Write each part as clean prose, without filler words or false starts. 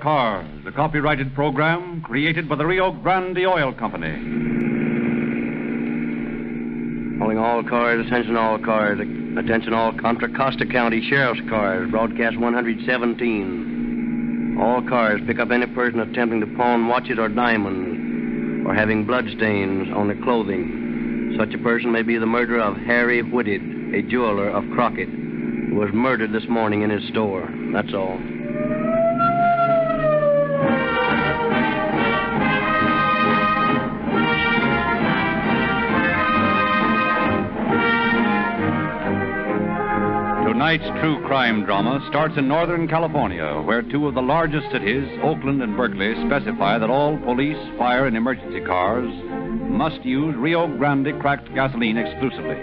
Cars, a copyrighted program created by the Rio Grande Oil Company. Calling all cars, attention all cars, attention all Contra Costa County Sheriff's cars, broadcast 117. All cars pick up any person attempting to pawn watches or diamonds or having bloodstains on their clothing. Such a person may be the murderer of Harry Whitted, a jeweler of Crockett, who was murdered this morning in his store. That's all. Tonight's true crime drama starts in Northern California, where two of the largest cities, Oakland and Berkeley, specify that all police, fire, and emergency cars must use Rio Grande cracked gasoline exclusively.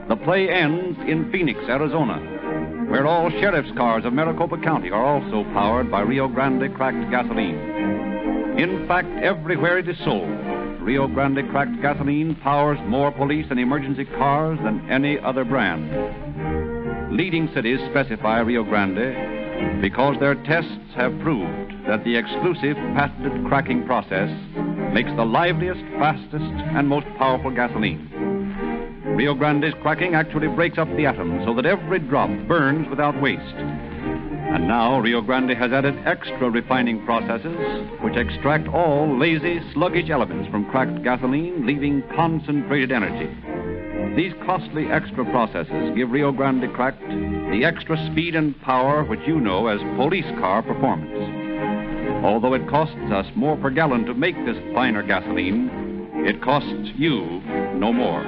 The play ends in Phoenix, Arizona, where all sheriff's cars of Maricopa County are also powered by Rio Grande cracked gasoline. In fact, everywhere it is sold, Rio Grande cracked gasoline powers more police and emergency cars than any other brand. Leading cities specify Rio Grande because their tests have proved that the exclusive patented cracking process makes the liveliest, fastest, and most powerful gasoline. Rio Grande's cracking actually breaks up the atom so that every drop burns without waste. And now Rio Grande has added extra refining processes which extract all lazy, sluggish elements from cracked gasoline, leaving concentrated energy. These costly extra processes give Rio Grande cracked the extra speed and power which you know as police car performance. Although it costs us more per gallon to make this finer gasoline, it costs you no more.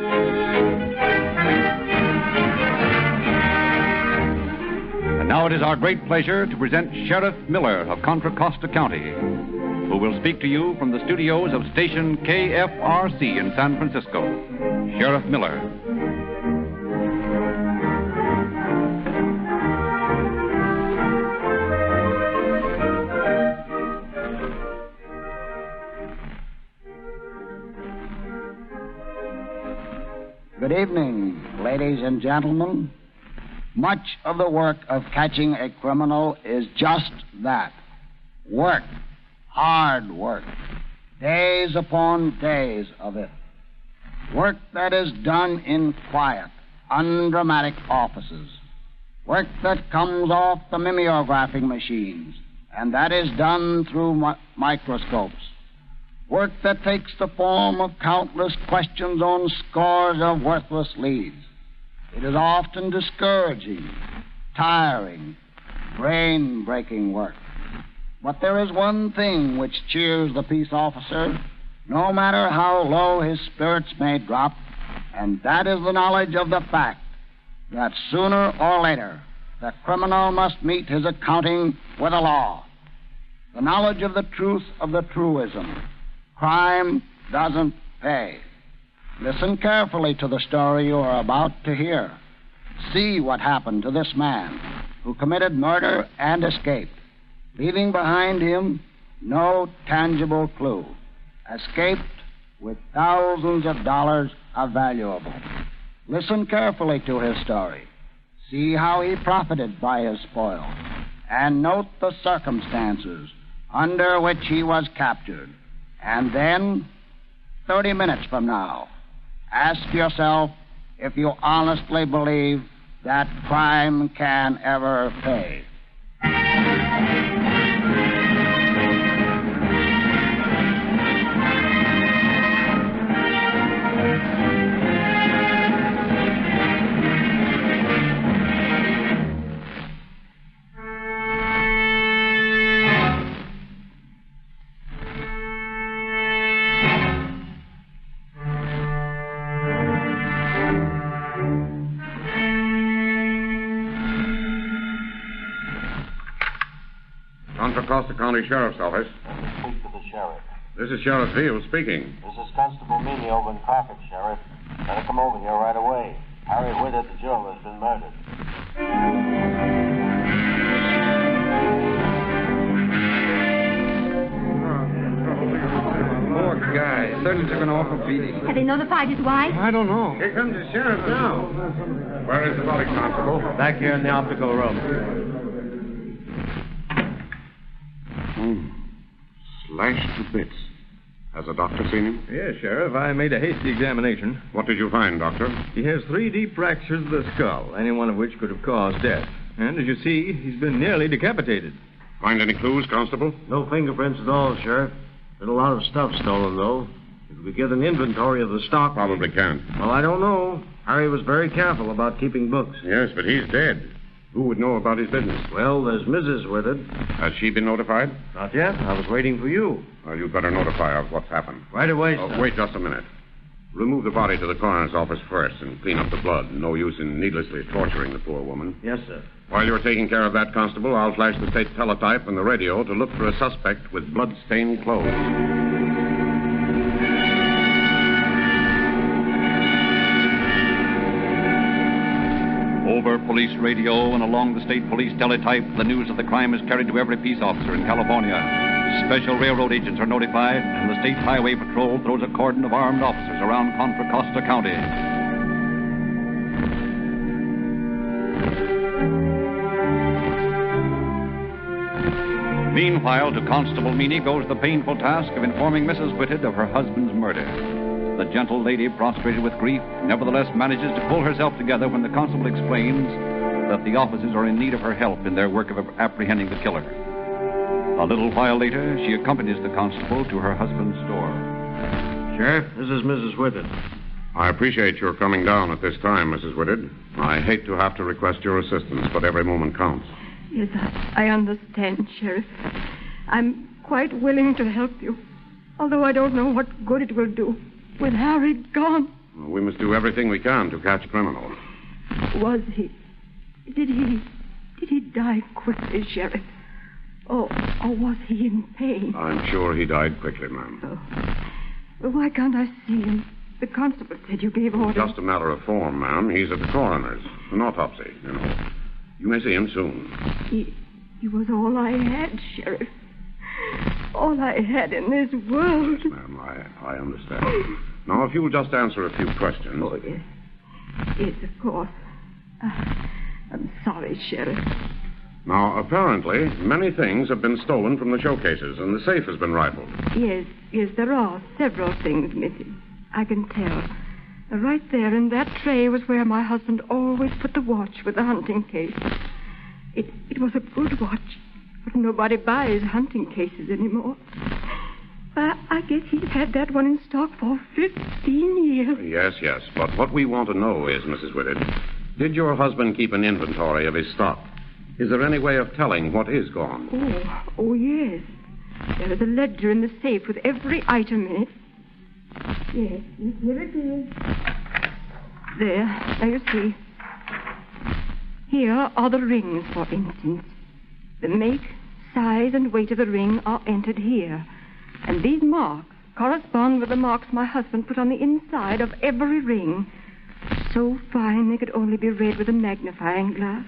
And now it is our great pleasure to present Sheriff Miller of Contra Costa County, who will speak to you from the studios of station KFRC in San Francisco. Sheriff Miller. Good evening, ladies and gentlemen. Much of the work of catching a criminal is just that. Work. Hard work. Days upon days of it. Work that is done in quiet, undramatic offices. Work that comes off the mimeographing machines, and that is done through microscopes. Work that takes the form of countless questions on scores of worthless leads. It is often discouraging, tiring, brain-breaking work. But there is one thing which cheers the peace officer, no matter how low his spirits may drop, and that is the knowledge of the fact that sooner or later the criminal must meet his accounting with the law. The knowledge of the truth of the truism. Crime doesn't pay. Listen carefully to the story you are about to hear. See what happened to this man who committed murder and escaped, leaving behind him no tangible clue. Escaped with thousands of dollars of valuable. Listen carefully to his story. See how he profited by his spoil. And note the circumstances under which he was captured. And then, 30 minutes from now, ask yourself if you honestly believe that crime can ever pay. Contra Costa County Sheriff's Office. Speak to the sheriff. This is Sheriff Veal speaking. This is Constable Meany over in Crockett, Sheriff. Better come over here right away. Harry Whitted, the jeweler, has been murdered. Poor guy. Surgeons are going to offer beating. Have they notified his wife? I don't know. Here comes the sheriff now. Where is the body, Constable? Back here in the optical room. Slashed to bits. Has the doctor seen him? Yes, Sheriff. I made a hasty examination. What did you find, Doctor? He has 3 deep fractures of the skull, any one of which could have caused death. And as you see, he's been nearly decapitated. Find any clues, Constable? No fingerprints at all, Sheriff. There's a lot of stuff stolen, though. If we get an inventory of the stock... Probably can't. Well, I don't know. Harry was very careful about keeping books. Yes, but he's dead. Who would know about his business? Well, there's Mrs. Whitted. Has she been notified? Not yet. I was waiting for you. Well, you'd better notify her of what's happened. Right away, sir. Wait just a minute. Remove the body to the coroner's office first and clean up the blood. No use in needlessly torturing the poor woman. Yes, sir. While you're taking care of that, Constable, I'll flash the state teletype and the radio to look for a suspect with blood-stained clothes. Over police radio and along the state police teletype, the news of the crime is carried to every peace officer in California. Special railroad agents are notified, and the State Highway Patrol throws a cordon of armed officers around Contra Costa County. Meanwhile, to Constable Meany goes the painful task of informing Mrs. Whitted of her husband's murder. The gentle lady, prostrated with grief, nevertheless manages to pull herself together when the constable explains that the officers are in need of her help in their work of apprehending the killer. A little while later, she accompanies the constable to her husband's store. Sheriff, this is Mrs. Whitted. I appreciate your coming down at this time, Mrs. Whitted. I hate to have to request your assistance, but every moment counts. Yes, I understand, Sheriff. I'm quite willing to help you, although I don't know what good it will do with Harry gone. Well, we must do everything we can to catch a criminal. Was he? Did he die quickly, Sheriff? Or was he in pain? I'm sure he died quickly, ma'am. Oh. Well, why can't I see him? The constable said you gave orders. Just a matter of form, ma'am. He's at the coroner's. An autopsy, you know. You may see him soon. He was all I had, Sheriff. All I had in this world. Ma'am, I understand. Now, if you'll just answer a few questions. Oh, yes. Yes, of course. I'm sorry, Sheriff. Now, apparently, many things have been stolen from the showcases, and the safe has been rifled. Yes, there are several things missing. I can tell. Right there in that tray was where my husband always put the watch with the hunting case. It was a good watch, but nobody buys hunting cases anymore. I guess he's had that one in stock for 15 years. Yes, but what we want to know is, Mrs. Whitted, did your husband keep an inventory of his stock? Is there any way of telling what is gone? Oh, yes. There is a ledger in the safe with every item in it. Yes, here it is. There you see. Here are the rings, for instance. The make, size, and weight of the ring are entered here. And these marks correspond with the marks my husband put on the inside of every ring. So fine they could only be read with a magnifying glass.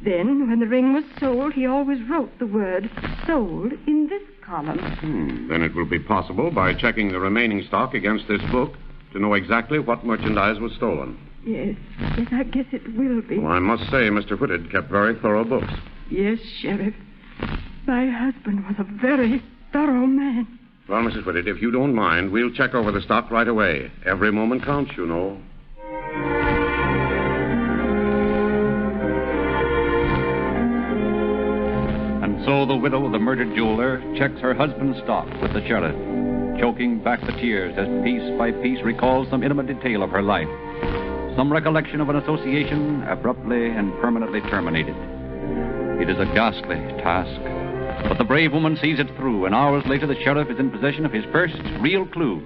Then, when the ring was sold, he always wrote the word sold in this column. Then it will be possible, by checking the remaining stock against this book, to know exactly what merchandise was stolen. Yes, I guess it will be. Well, I must say, Mr. Whitted kept very thorough books. Yes, Sheriff. My husband was a very thorough man. Well, Mrs. Whitted, if you don't mind, we'll check over the stock right away. Every moment counts, you know. And so the widow of the murdered jeweler checks her husband's stock with the sheriff, choking back the tears as piece by piece recalls some intimate detail of her life, some recollection of an association abruptly and permanently terminated. It is a ghastly task, but the brave woman sees it through, and hours later the sheriff is in possession of his first real clue,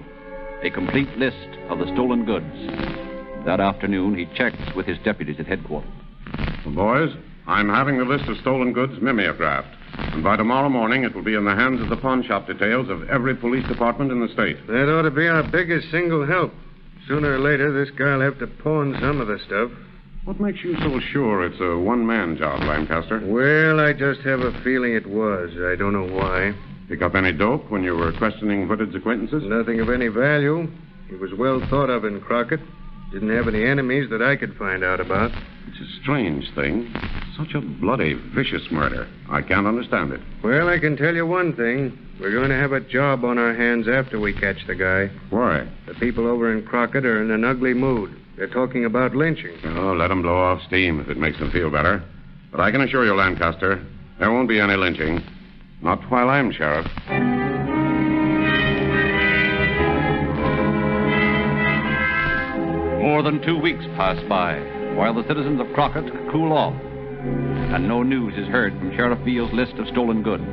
a complete list of the stolen goods. That afternoon he checks with his deputies at headquarters. Well, boys, I'm having the list of stolen goods mimeographed. And by tomorrow morning, it will be in the hands of the pawn shop details of every police department in the state. That ought to be our biggest single help. Sooner or later, this guy'll have to pawn some of the stuff. What makes you so sure it's a one-man job, Lancaster? Well, I just have a feeling it was. I don't know why. Pick up any dope when you were questioning Whitted's acquaintances? Nothing of any value. He was well thought of in Crockett. Didn't have any enemies that I could find out about. It's a strange thing. Such a bloody, vicious murder. I can't understand it. Well, I can tell you one thing. We're going to have a job on our hands after we catch the guy. Why? The people over in Crockett are in an ugly mood. They're talking about lynching. Oh, let them blow off steam if it makes them feel better. But I can assure you, Lancaster, there won't be any lynching. Not while I'm sheriff. More than 2 weeks pass by while the citizens of Crockett cool off, and no news is heard from Sheriff Beale's list of stolen goods.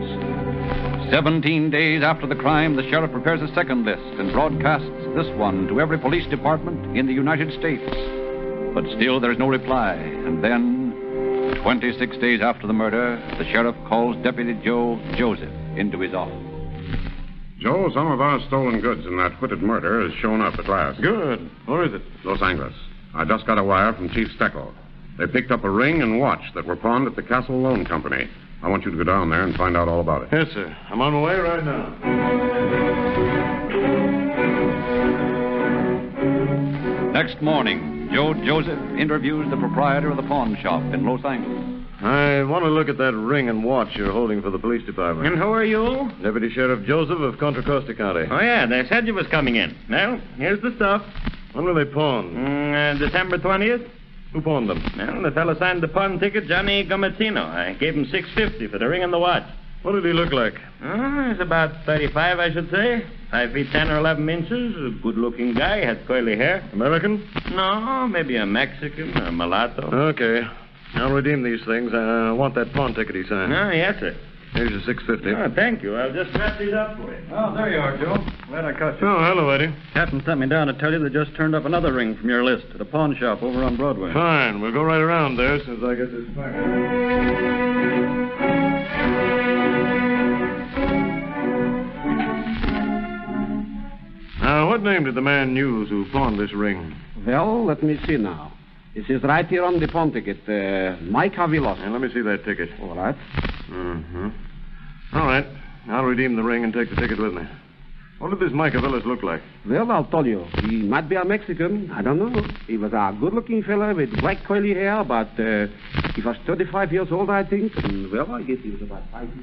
17 days after the crime, the sheriff prepares a second list and broadcasts this one to every police department in the United States. But still there's no reply, and then, 26 days after the murder, the sheriff calls Deputy Joe Joseph into his office. Joe, some of our stolen goods in that Whitted murder has shown up at last. Good. Where is it? Los Angeles. I just got a wire from Chief Steckel. They picked up a ring and watch that were pawned at the Castle Loan Company. I want you to go down there and find out all about it. Yes, sir. I'm on my way right now. Next morning, Joe Joseph interviews the proprietor of the pawn shop in Los Angeles. I want to look at that ring and watch you're holding for the police department. And who are you? Deputy Sheriff Joseph of Contra Costa County. Oh, yeah, they said you was coming in. Well, here's the stuff. When were they pawned? December 20th. Who pawned them? Well, the fellow signed the pawn ticket, Johnny Gomezzino. I gave him $6.50 for the ring and the watch. What did he look like? He's about 35, I should say. 5 feet 10 or 11 inches. A good-looking guy. Has curly hair. American? No, maybe a Mexican or a mulatto. Okay. I'll redeem these things. I want that pawn ticket he signed. Oh, yes, sir. Here's your $6.50. Oh, thank you. I'll just wrap these up for you. Oh, there you are, Joe. Glad I caught you. Oh, hello, Eddie. Captain sent me down to tell you they just turned up another ring from your list at a pawn shop over on Broadway. Fine. We'll go right around there as soon as I get this back. Now, what name did the man use who pawned this ring? Well, let me see now. This is right here on the pawn ticket. Mike Avilos. And let me see that ticket. All right. Mm-hmm. All right. I'll redeem the ring and take the ticket with me. What did this Mike Avilos look like? Well, I'll tell you. He might be a Mexican. I don't know. He was a good-looking fella with black curly hair, but he was 35 years old, I think. And, well, I guess he was about 5 years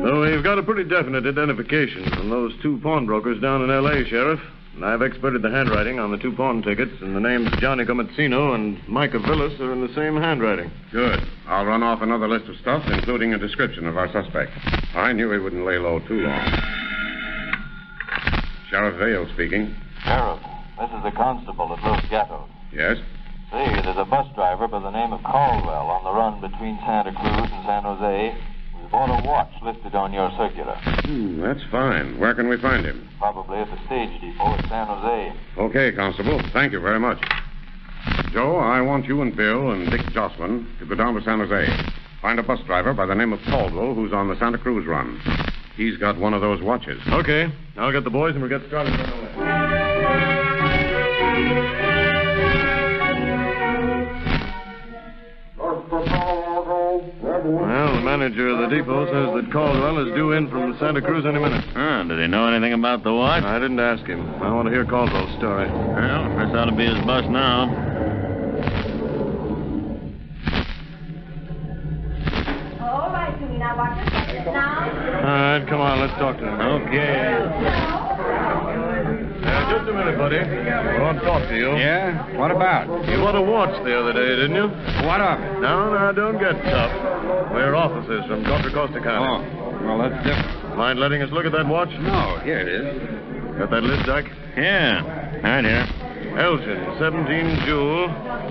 So we've got a pretty definite identification from those two pawnbrokers down in L.A., Sheriff. And I've experted the handwriting on the two pawn tickets, and the names Johnny Gomezzino and Mike Avilos are in the same handwriting. Good. I'll run off another list of stuff, including a description of our suspect. I knew he wouldn't lay low too long. Sheriff Vale speaking. Sheriff, this is the constable at Los Gatos. Yes? See, there's a bus driver by the name of Caldwell on the run between Santa Cruz and San Jose. We bought a watch listed on your circular. That's fine. Where can we find him? Probably at the stage depot at San Jose. Okay, Constable. Thank you very much. Joe, I want you and Bill and Dick Jocelyn to go down to San Jose. Find a bus driver by the name of Caldwell who's on the Santa Cruz run. He's got one of those watches. Okay. I'll get the boys and we'll get started right away. Well, the manager of the depot says that Caldwell is due in from Santa Cruz any minute. Did he know anything about the watch? I didn't ask him. I want to hear Caldwell's story. Well, this ought to be his bus now. All right, Jimmy, now watch your step now. All right, come on, let's talk to him. Okay. Just a minute, buddy. I want to talk to you. Yeah? What about? You bought a watch the other day, didn't you? What of it? No, don't get tough. We're officers from Contra Costa County. Oh, well, that's different. Mind letting us look at that watch? No, here it is. Got that list, Dyke? Yeah. Right here. Elgin, 17 Jewel,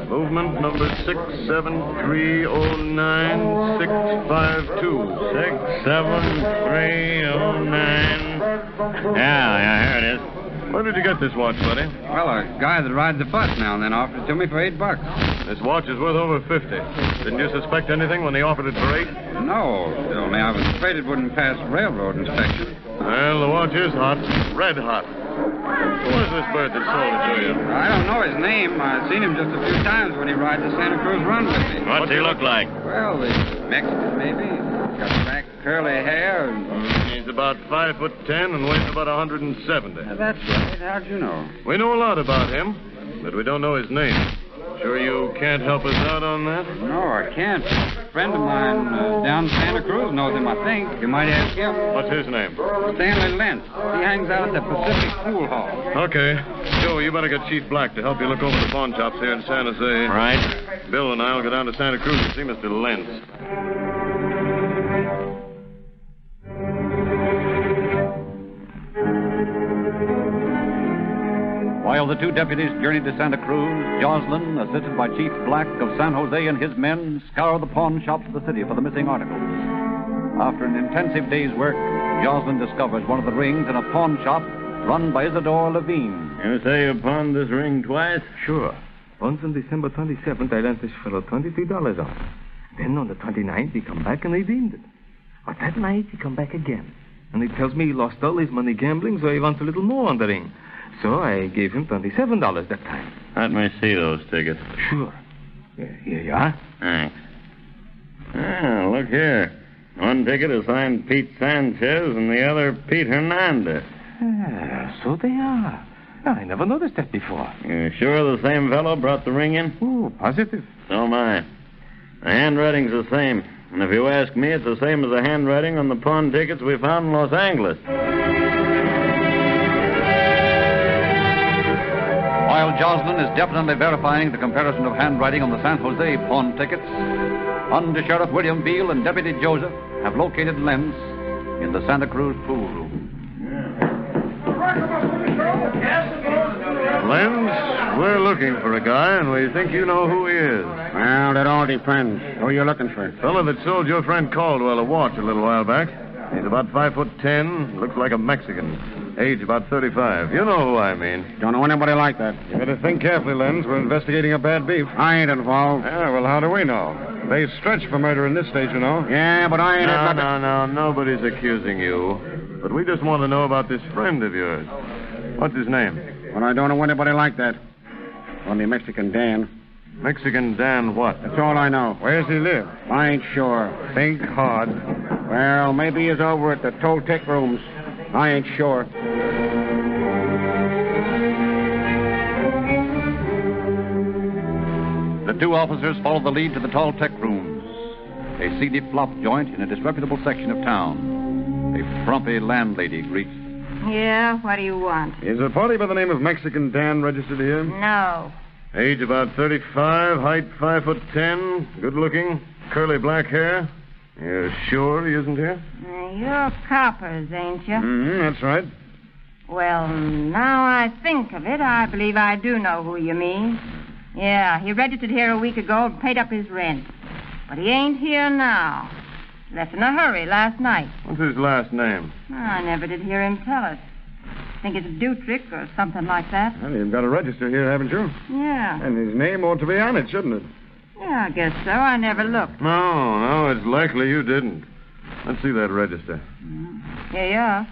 movement number 67309-652. 67309. Yeah, here it is. Where did you get this watch, buddy? Well, a guy that rides the bus now and then offered it to me for $8. This watch is worth over 50. Didn't you suspect anything when they offered it for 8? No, only I was afraid it wouldn't pass railroad inspection. Well, the watch is hot. Red hot. Who was this bird that sold it to you? I don't know his name. I've seen him just a few times when he rides the Santa Cruz run with me. What's he look like? Well, he's Mexican, maybe. He's got black, curly hair. He's about 5'10" and weighs about 170. That's right. How'd you know? We know a lot about him, but we don't know his name. Sure you can't help us out on that? No, I can't. A friend of mine down Santa Cruz knows him, I think. You might ask him. What's his name? Stanley Lentz. He hangs out at the Pacific Pool Hall. Okay. Joe, you better get Chief Black to help you look over the pawn shops here in San Jose. Right. Bill and I will go down to Santa Cruz to see Mr. Lentz. While the two deputies journeyed to Santa Cruz, Joslin, assisted by Chief Black of San Jose and his men, scoured the pawn shops of the city for the missing articles. After an intensive day's work, Joslin discovers one of the rings in a pawn shop run by Isidore Levine. You say you pawned this ring twice? Sure. Once on December 27th, I lent this fellow $23 on it. Then on the 29th, he come back and redeemed it. But that night, he come back again. And he tells me he lost all his money gambling, so he wants a little more on the ring. So I gave him $27 that time. Let me see those tickets. Sure. Here you are. Thanks. Ah, look here. One ticket is signed Pete Sanchez and the other Pete Hernandez. So they are. I never noticed that before. You sure the same fellow brought the ring in? Oh, positive. So am I. The handwriting's the same. And if you ask me, it's the same as the handwriting on the pawn tickets we found in Los Angeles. While Joslin is definitely verifying the comparison of handwriting on the San Jose pawn tickets, Under Sheriff William Beale and Deputy Joseph have located Lentz in the Santa Cruz pool room. Lentz, we're looking for a guy, and we think you know who he is. Well, that all depends. Who are you looking for? Fellow that sold your friend Caldwell a watch a little while back. He's about 5'10", looks like a Mexican. Age about 35. You know who I mean. Don't know anybody like that. You better think carefully, Lentz. We're investigating a bad beef. I ain't involved. Yeah, well, how do we know? They stretch for murder in this stage, you know. Yeah, but I ain't... No. Nobody's accusing you. But we just want to know about this friend of yours. What's his name? Well, I don't know anybody like that. Only Mexican Dan. Mexican Dan what? That's all I know. Where's he live? I ain't sure. Think hard. Well, maybe he's over at the Toltec rooms. I ain't sure. The two officers follow the lead to the Toltec rooms, a seedy flop joint in a disreputable section of town. A frumpy landlady greets them. Yeah, what do you want? Is a party by the name of Mexican Dan registered here? No. Age about 35, height 5'10", good looking, curly black hair. You're sure he isn't here? You're coppers, ain't you? Mm-hmm, that's right. Well, now I think of it, I believe I do know who you mean. Yeah, he registered here a week ago and paid up his rent. But he ain't here now. Left in a hurry last night. What's his last name? I never did hear him tell us. Think it's Dutrick or something like that. Well, you've got a register here, haven't you? Yeah. And his name ought to be on it, shouldn't it? Yeah, I guess so. I never looked. No, it's likely you didn't. Let's see that register. Here you are.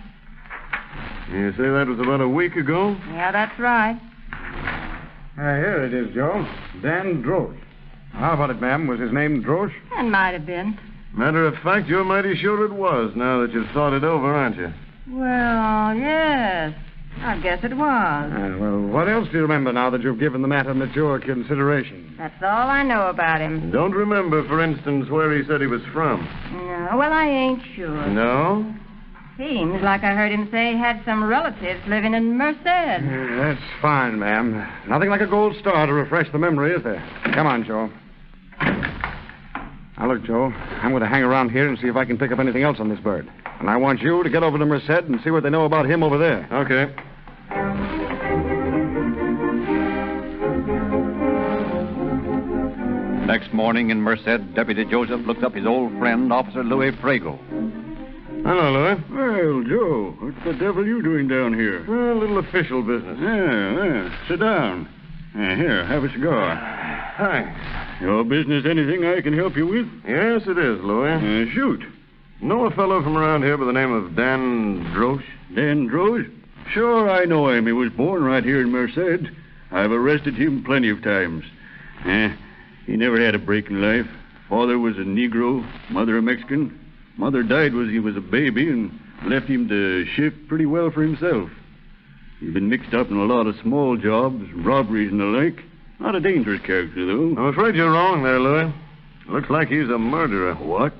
You say that was about a week ago? Yeah, that's right. Here it is, Joe. Dan Drosh. How about it, ma'am? Was his name Drosh? It might have been. Matter of fact, you're mighty sure it was, now that you've thought it over, aren't you? Well, yes. I guess it was. Well, what else do you remember now that you've given the matter mature consideration? That's all I know about him. Don't remember, for instance, where he said he was from. No, well, I ain't sure. No? Seems like I heard him say he had some relatives living in Merced. That's fine, ma'am. Nothing like a gold star to refresh the memory, is there? Come on, Joe. Now, look, Joe, I'm going to hang around here and see if I can pick up anything else on this bird. And I want you to get over to Merced and see what they know about him over there. Okay. Next morning in Merced, Deputy Joseph looked up his old friend, Officer Louis Fragle. Hello, Louis. Well, Joe, what the devil are you doing down here? A little official business. Yeah. Sit down. Here, have a cigar. Thanks. Your business anything I can help you with? Yes, it is, Louis. Shoot. Know a fellow from around here by the name of Dan Drosh? Dan Drosh? Sure, I know him. He was born right here in Merced. I've arrested him plenty of times. He never had a break in life. Father was a Negro, mother a Mexican. Mother died when he was a baby and left him to shift pretty well for himself. He's been mixed up in a lot of small jobs, robberies and the like. Not a dangerous character, though. I'm afraid you're wrong there, Louis. Looks like he's a murderer. What?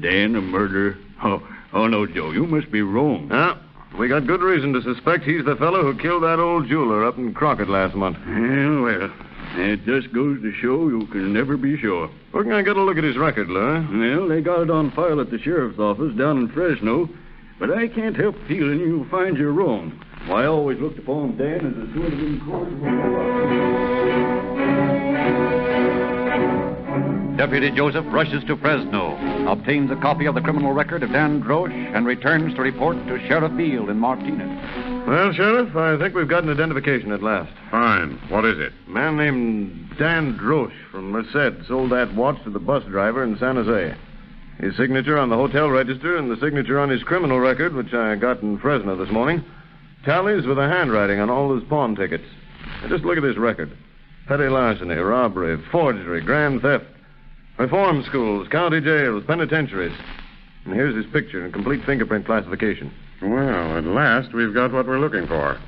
Dan, a murderer? Oh, no, Joe, you must be wrong. Yeah, we got good reason to suspect he's the fellow who killed that old jeweler up in Crockett last month. Well, it just goes to show you can never be sure. Where can I get a look at his record, Louis? Well, they got it on file at the sheriff's office down in Fresno, but I can't help feeling you'll find you're wrong. Well, I always looked upon Dan as a sort of incorrigible. Deputy Joseph rushes to Fresno, obtains a copy of the criminal record of Dan Drosch, and returns to report to Sheriff Beale in Martinez. Well, Sheriff, I think we've got an identification at last. Fine. What is it? A man named Dan Drosch from Merced sold that watch to the bus driver in San Jose. His signature on the hotel register and the signature on his criminal record, which I got in Fresno this morning, tallies with the handwriting on all his pawn tickets. Now, just look at this record. Petty larceny, robbery, forgery, grand theft, reform schools, county jails, penitentiaries. And here's his picture and complete fingerprint classification. Well, at last we've got what we're looking for.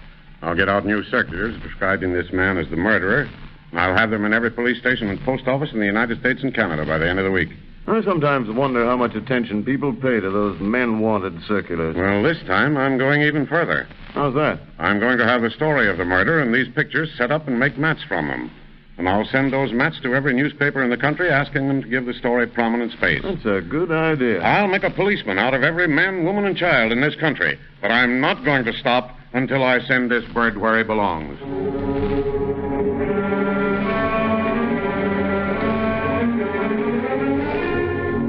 I'll get out new circulars describing this man as the murderer, and I'll have them in every police station and post office in the United States and Canada by the end of the week. I sometimes wonder how much attention people pay to those men-wanted circulars. Well, this time I'm going even further. How's that? I'm going to have the story of the murder and these pictures set up and make mats from them. And I'll send those mats to every newspaper in the country asking them to give the story prominent space. That's a good idea. I'll make a policeman out of every man, woman, and child in this country. But I'm not going to stop until I send this bird where he belongs.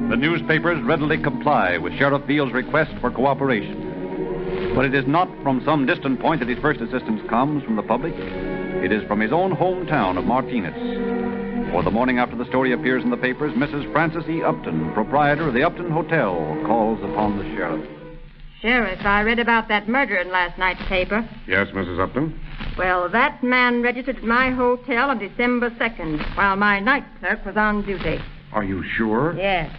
The newspapers readily comply with Sheriff Beale's request for cooperation. But it is not from some distant point that his first assistance comes from the public. It is from his own hometown of Martinez. For the morning after the story appears in the papers, Mrs. Frances E. Upton, proprietor of the Upton Hotel, calls upon the sheriff. Sheriff, I read about that murder in last night's paper. Yes, Mrs. Upton? Well, that man registered at my hotel on December 2nd, while my night clerk was on duty. Are you sure? Yes.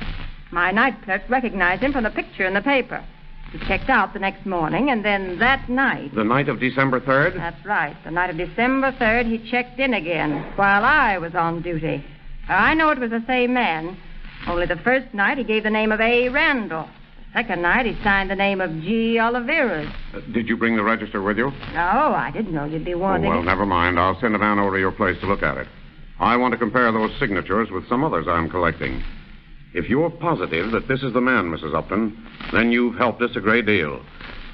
My night clerk recognized him from the picture in the paper. He checked out the next morning, and then that night... The night of December 3rd? That's right. The night of December 3rd, he checked in again, while I was on duty. I know it was the same man, only the first night he gave the name of A. Randall. The second night he signed the name of G. Oliveras. Did you bring the register with you? No, I didn't know you'd be wanting well, never mind. I'll send a man over to your place to look at it. I want to compare those signatures with some others I'm collecting. If you're positive that this is the man, Mrs. Upton, then you've helped us a great deal.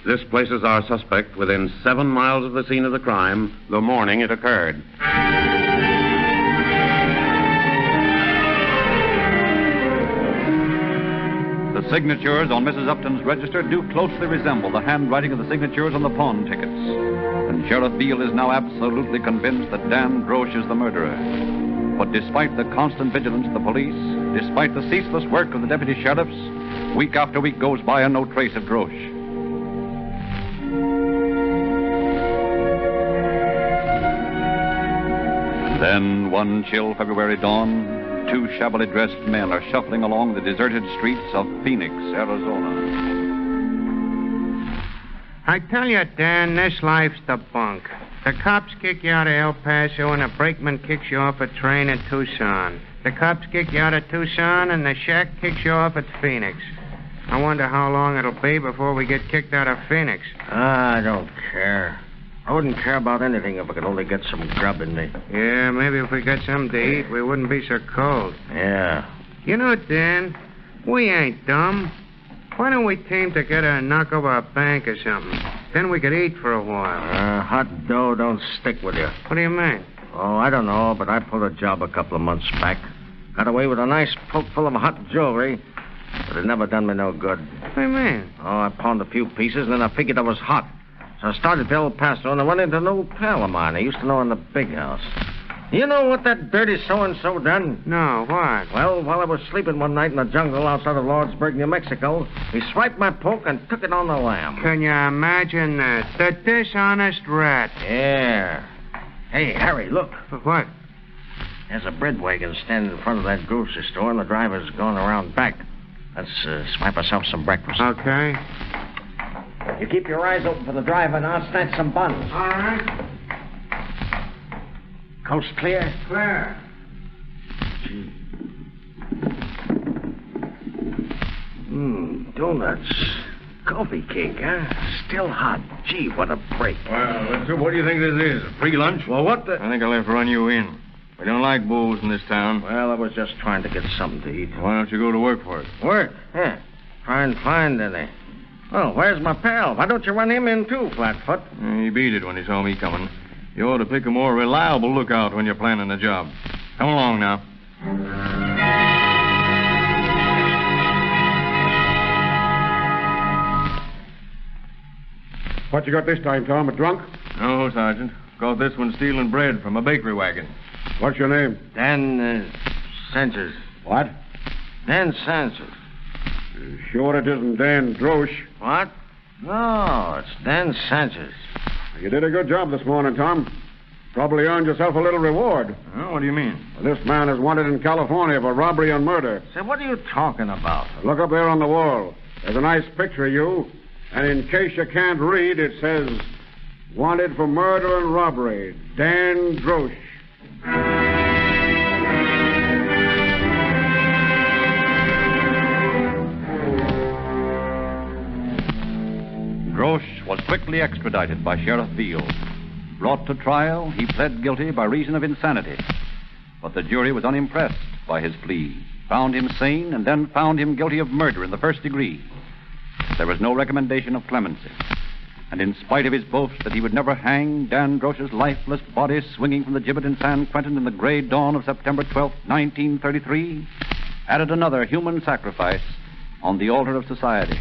This places our suspect within 7 miles of the scene of the crime the morning it occurred. The signatures on Mrs. Upton's register do closely resemble the handwriting of the signatures on the pawn tickets. And Sheriff Beale is now absolutely convinced that Dan Drosch is the murderer. But despite the constant vigilance of the police, despite the ceaseless work of the deputy sheriffs, week after week goes by and no trace of Drosch. Then, one chill February dawn, 2 shabbily dressed men are shuffling along the deserted streets of Phoenix, Arizona. I tell you, Dan, this life's the bunk. The cops kick you out of El Paso, and a brakeman kicks you off a train in Tucson. The cops kick you out of Tucson, and the shack kicks you off at Phoenix. I wonder how long it'll be before we get kicked out of Phoenix. I don't care. I wouldn't care about anything if I could only get some grub in me. Yeah, maybe if we got something to eat, we wouldn't be so cold. Yeah. You know, Dan, we ain't dumb. Why don't we team together and knock over a bank or something? Then we could eat for a while. Hot dough don't stick with you. What do you mean? Oh, I don't know, but I pulled a job a couple of months back. Got away with a nice poke full of hot jewelry, but it never done me no good. What do you mean? Oh, I pawned a few pieces, and then I figured I was hot. So I started to El Paso, and I went into an old pal of mine I used to know in the big house. You know what that dirty so-and-so done? No, what? Well, while I was sleeping one night in the jungle outside of Lordsburg, New Mexico, he swiped my poke and took it on the lamb. Can you imagine that? The dishonest rat. Yeah. Hey, Harry, look. What? There's a bread wagon standing in front of that grocery store, and the driver's going around back. Let's swipe ourselves some breakfast. Okay. You keep your eyes open for the driver, and I'll snatch some buns. All right. Coast clear? Clear. Donuts. Coffee cake, huh? Still hot. Gee, what a break. Well, what do you think this is? A free lunch? Well, what the... I think I'll have to run you in. We don't like booze in this town. Well, I was just trying to get something to eat. Why don't you go to work for it? Work? Yeah. Try and find any. Oh, where's my pal? Why don't you run him in, too, Flatfoot? He beat it when he saw me coming. You ought to pick a more reliable lookout when you're planning a job. Come along now. What you got this time, Tom? A drunk? No, Sergeant. Caught this one stealing bread from a bakery wagon. What's your name? Dan, Sanchez. What? Dan Sanchez. Sure it isn't Dan Drosh. What? No, it's Dan Sanchez. You did a good job this morning, Tom. Probably earned yourself a little reward. Oh, what do you mean? This man is wanted in California for robbery and murder. Say, what are you talking about? Look up there on the wall. There's a nice picture of you. And in case you can't read, it says, wanted for murder and robbery, Dan Drosh. Drosh was quickly extradited by Sheriff Beale. Brought to trial, he pled guilty by reason of insanity. But the jury was unimpressed by his plea, found him sane, and then found him guilty of murder in the first degree. There was no recommendation of clemency. And in spite of his boast that he would never hang, Dan Drosh's lifeless body swinging from the gibbet in San Quentin in the gray dawn of September 12, 1933, added another human sacrifice on the altar of society,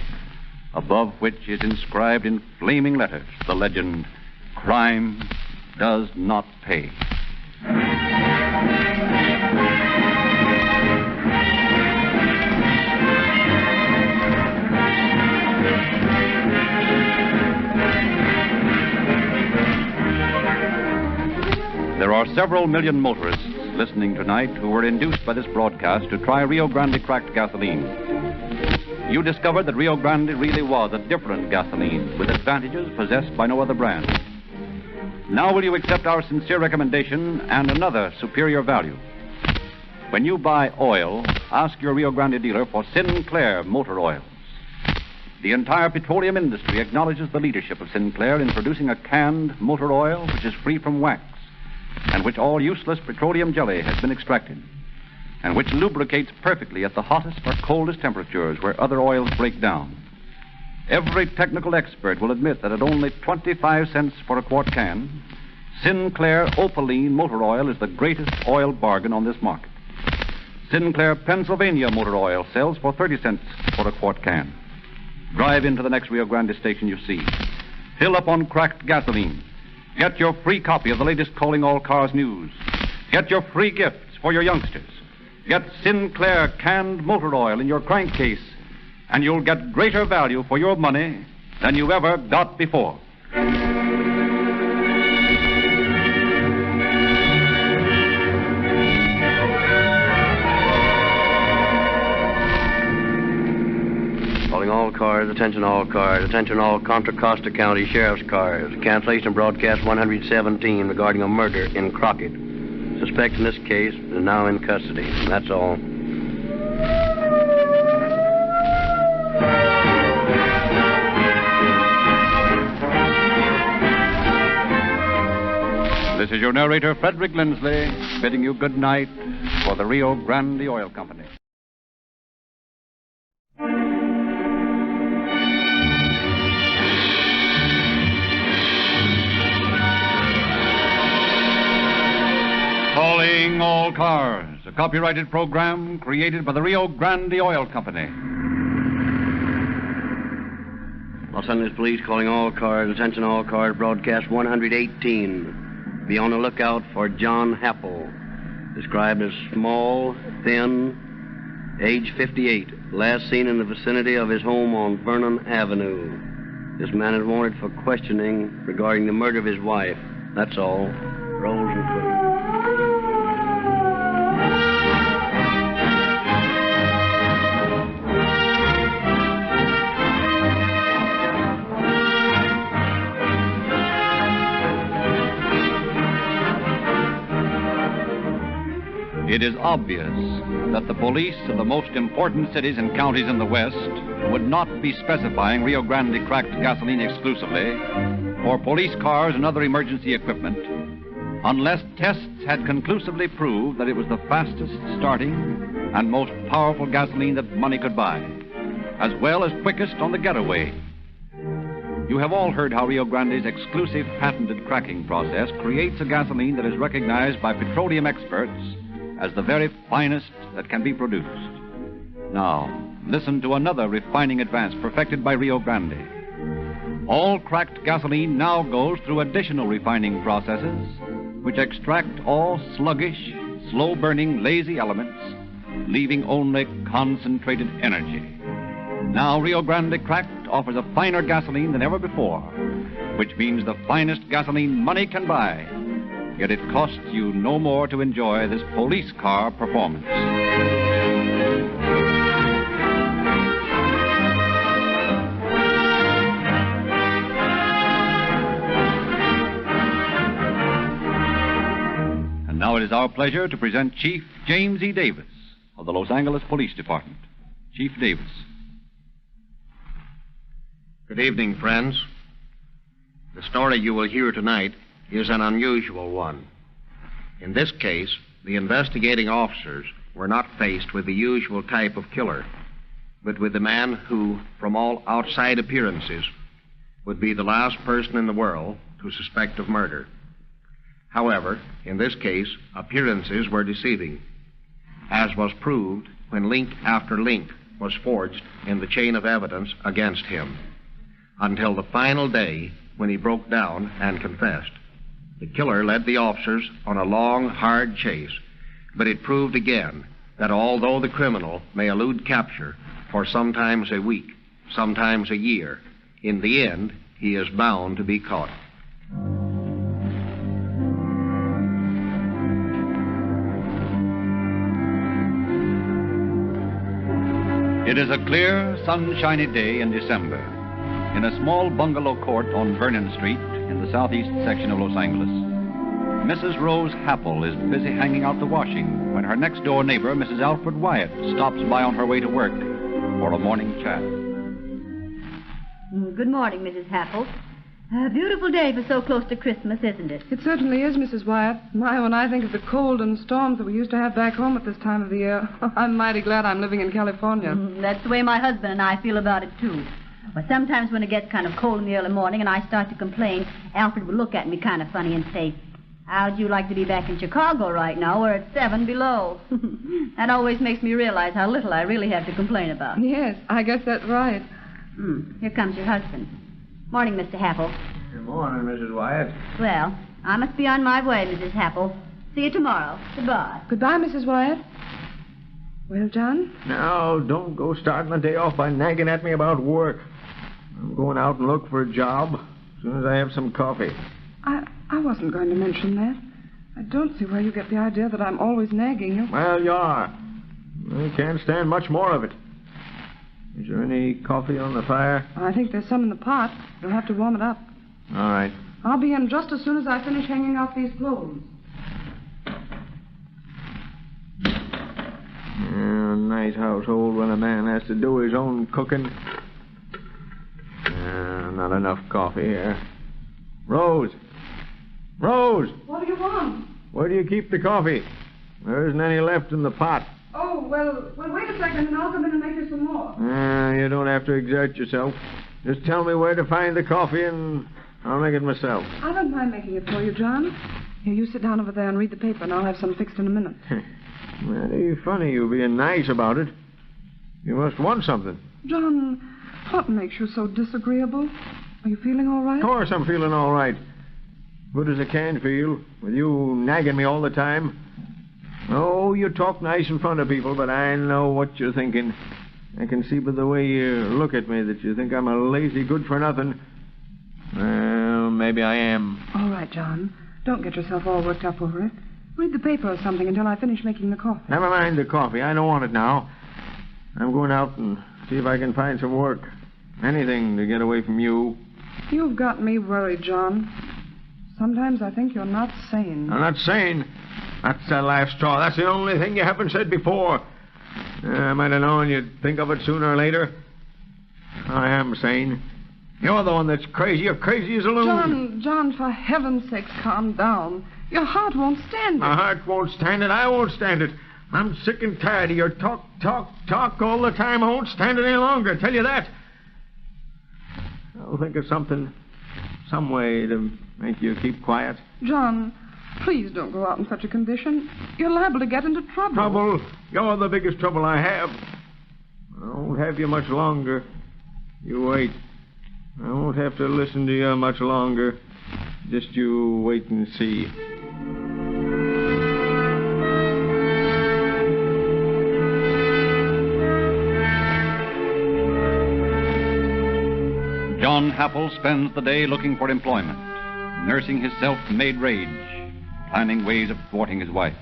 above which is inscribed in flaming letters the legend, "Crime does not pay." There are several million motorists listening tonight who were induced by this broadcast to try Rio Grande cracked gasoline. You discovered that Rio Grande really was a different gasoline with advantages possessed by no other brand. Now will you accept our sincere recommendation and another superior value? When you buy oil, ask your Rio Grande dealer for Sinclair motor oils. The entire petroleum industry acknowledges the leadership of Sinclair in producing a canned motor oil which is free from wax, and which all useless petroleum jelly has been extracted, and which lubricates perfectly at the hottest or coldest temperatures where other oils break down. Every technical expert will admit that at only 25 cents for a quart can, Sinclair Opaline motor oil is the greatest oil bargain on this market. Sinclair Pennsylvania motor oil sells for 30 cents for a quart can. Drive into the next Rio Grande station you see. Fill up on cracked gasoline. Get your free copy of the latest Calling All Cars news. Get your free gifts for your youngsters. Get Sinclair canned motor oil in your crankcase, and you'll get greater value for your money than you ever got before. Calling all cars, attention all Contra Costa County Sheriff's cars. Cancellation broadcast 117 regarding a murder in Crockett. Suspect in this case is now in custody. That's all. This is your narrator, Frederick Lindsley, bidding you good night for the Rio Grande Oil Company. Calling All Cars, a copyrighted program created by the Rio Grande Oil Company. Los Angeles Police calling all cars, attention all cars, broadcast 118. be on the lookout for John Happel, described as small, thin, age 58, last seen in the vicinity of his home on Vernon Avenue. This man is wanted for questioning regarding the murder of his wife. That's all. Rolls and Cook. It is obvious that the police of the most important cities and counties in the West would not be specifying Rio Grande cracked gasoline exclusively for police cars and other emergency equipment unless tests had conclusively proved that it was the fastest starting and most powerful gasoline that money could buy, as well as quickest on the getaway. You have all heard how Rio Grande's exclusive patented cracking process creates a gasoline that is recognized by petroleum experts as the very finest that can be produced. Now, listen to another refining advance perfected by Rio Grande. All cracked gasoline now goes through additional refining processes which extract all sluggish, slow-burning, lazy elements, leaving only concentrated energy. Now Rio Grande Cracked offers a finer gasoline than ever before, which means the finest gasoline money can buy. Yet it costs you no more to enjoy this police car performance. And now it is our pleasure to present Chief James E. Davis of the Los Angeles Police Department. Chief Davis. Good evening, friends. The story you will hear tonight is an unusual one. In this case, the investigating officers were not faced with the usual type of killer, but with the man who, from all outside appearances, would be the last person in the world to suspect of murder. However, in this case, appearances were deceiving, as was proved when link after link was forged in the chain of evidence against him, until the final day when he broke down and confessed. The killer led the officers on a long, hard chase, but it proved again that although the criminal may elude capture for sometimes a week, sometimes a year, in the end, he is bound to be caught. It is a clear, sunshiny day in December. In a small bungalow court on Vernon Street in the southeast section of Los Angeles, Mrs. Rose Happel is busy hanging out the washing when her next-door neighbor, Mrs. Alfred Wyatt, stops by on her way to work for a morning chat. Good morning, Mrs. Happel. A beautiful day for so close to Christmas, isn't it? It certainly is, Mrs. Wyatt. My, when I think of the cold and storms that we used to have back home at this time of the year, I'm mighty glad I'm living in California. That's the way my husband and I feel about it, too. But sometimes when it gets kind of cold in the early morning and I start to complain, Alfred will look at me kind of funny and say, "How'd you like to be back in Chicago right now where it's 7 below?" That always makes me realize how little I really have to complain about. Yes, I guess that's right. Here comes your husband. Morning, Mr. Happel. Good morning, Mrs. Wyatt. Well, I must be on my way, Mrs. Happel. See you tomorrow. Goodbye. Goodbye, Mrs. Wyatt. Well, John? Now, don't go starting the day off by nagging at me about work. I'm going out and look for a job as soon as I have some coffee. I wasn't going to mention that. I don't see where you get the idea that I'm always nagging you. Well, you are. I can't stand much more of it. Is there any coffee on the fire? I think there's some in the pot. You'll have to warm it up. All right. I'll be in just as soon as I finish hanging out these clothes. Yeah, nice household when a man has to do his own cooking. Not enough coffee here. Rose! Rose! What do you want? Where do you keep the coffee? There isn't any left in the pot. Oh, well, wait a second and I'll come in and make you some more. You don't have to exert yourself. Just tell me where to find the coffee and I'll make it myself. I don't mind making it for you, John. Here, you sit down over there and read the paper and I'll have some fixed in a minute. Very funny you being nice about it. You must want something. John, what makes you so disagreeable? Are you feeling all right? Of course I'm feeling all right. Good as I can feel, with you nagging me all the time. Oh, you talk nice in front of people, but I know what you're thinking. I can see by the way you look at me that you think I'm a lazy good-for-nothing. Well, maybe I am. All right, John. Don't get yourself all worked up over it. Read the paper or something until I finish making the coffee. Never mind the coffee. I don't want it now. I'm going out and see if I can find some work. Anything to get away from you. You've got me worried, John. Sometimes I think you're not sane. I'm not sane. That's the last straw. That's the only thing you haven't said before. I might have known you'd think of it sooner or later. I am sane. You're the one that's crazy. You're crazy as a loon. John, for heaven's sake, calm down. Your heart won't stand it. My heart won't stand it. I won't stand it. I'm sick and tired of your talk all the time. I won't stand it any longer. I tell you that. I'll think of something, some way to make you keep quiet. John, please don't go out in such a condition. You're liable to get into trouble. Trouble? You're the biggest trouble I have. I won't have you much longer. You wait. I won't have to listen to you much longer. Just you wait and see. John Happel spends the day looking for employment, nursing his self-made rage, planning ways of thwarting his wife.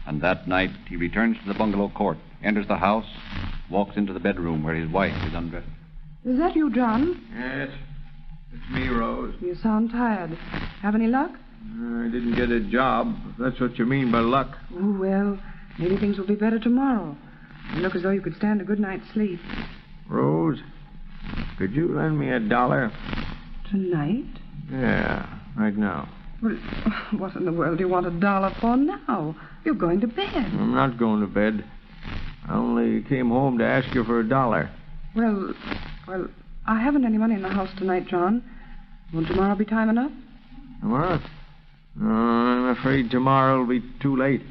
And that night, he returns to the bungalow court, enters the house, walks into the bedroom where his wife is undressed. Is that you, John? Yes, it's me, Rose. You sound tired. Have any luck? I didn't get a job, if that's what you mean by luck. Oh, well, maybe things will be better tomorrow. You look as though you could stand a good night's sleep. Rose, could you lend me $1? Tonight? Yeah, right now. Well, what in the world do you want $1 for now? You're going to bed. I'm not going to bed. I only came home to ask you for $1. Well, I haven't any money in the house tonight, John. Won't tomorrow be time enough? Tomorrow? No, I'm afraid tomorrow will be too late.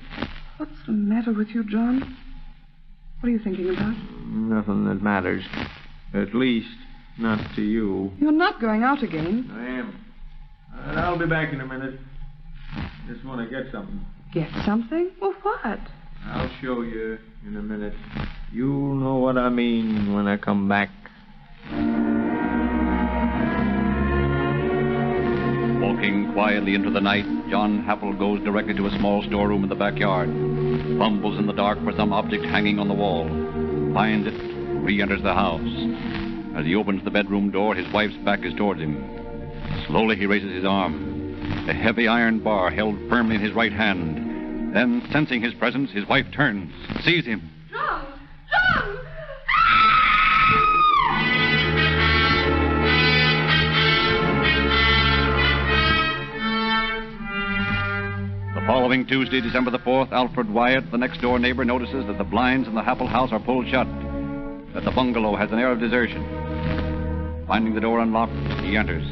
What's the matter with you, John? What are you thinking about? Nothing that matters. At least, not to you. You're not going out again. I am. I'll be back in a minute. Just want to get something. Get something? Well, what? I'll show you in a minute. You'll know what I mean when I come back. Walking quietly into the night, John Happel goes directly to a small storeroom in the backyard, fumbles in the dark for some object hanging on the wall, finds it, re-enters the house. As he opens the bedroom door, his wife's back is towards him. Slowly he raises his arm, a heavy iron bar held firmly in his right hand. Then, sensing his presence, his wife turns, sees him. John! John! The following Tuesday, December the 4th, Alfred Wyatt, the next-door neighbor, notices that the blinds in the Happel house are pulled shut, that the bungalow has an air of desertion. Finding the door unlocked, he enters,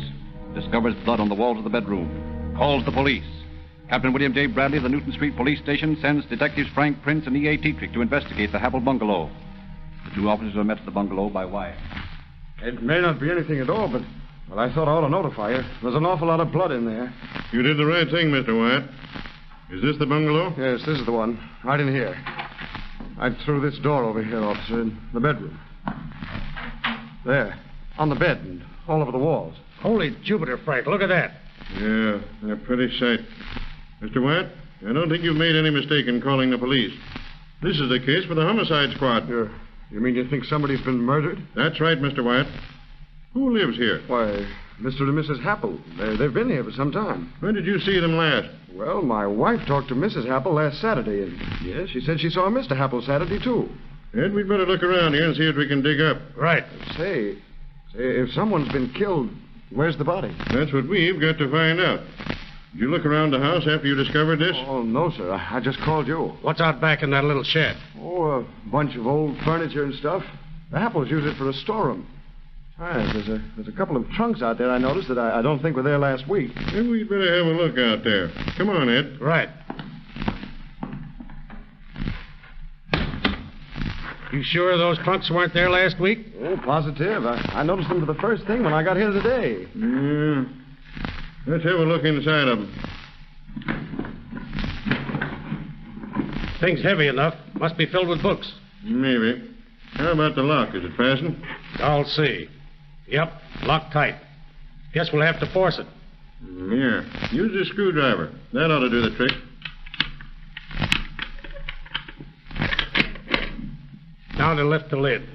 discovers blood on the walls of the bedroom, calls the police. Captain William J. Bradley of the Newton Street Police Station sends Detectives Frank Prince and E.A. Tetrick to investigate the Happel bungalow. The two officers are met at the bungalow by Wyatt. It may not be anything at all, but I thought I ought to notify you. There's an awful lot of blood in there. You did the right thing, Mr. Wyatt. Is this the bungalow? Yes, this is the one. Right in here. I threw this door over here, officer, in the bedroom. There. On the bed and all over the walls. Holy Jupiter, Frank, look at that. Yeah, they're pretty sight. Mr. Wyatt, I don't think you've made any mistake in calling the police. This is the case for the homicide squad. You mean you think somebody's been murdered? That's right, Mr. Wyatt. Who lives here? Why, Mr. and Mrs. Happel. They've been here for some time. When did you see them last? Well, my wife talked to Mrs. Happel last Saturday, and yes, she said she saw Mr. Happel Saturday, too. Ed, we'd better look around here and see what we can dig up. Right. Say, if someone's been killed, where's the body? That's what we've got to find out. Did you look around the house after you discovered this? Oh, no, sir. I just called you. What's out back in that little shed? Oh, a bunch of old furniture and stuff. The Happels use it for a storeroom. There's a couple of trunks out there I noticed that I don't think were there last week. Maybe we'd better have a look out there. Come on, Ed. Right. You sure those trunks weren't there last week? Oh, positive. I noticed them for the first thing when I got here today. Yeah. Let's have a look inside of them. Thing's heavy enough. Must be filled with books. Maybe. How about the lock? Is it fastened? I'll see. Yep, locked tight. Guess we'll have to force it. Here. Use the screwdriver. That ought to do the trick. Now to lift the lid.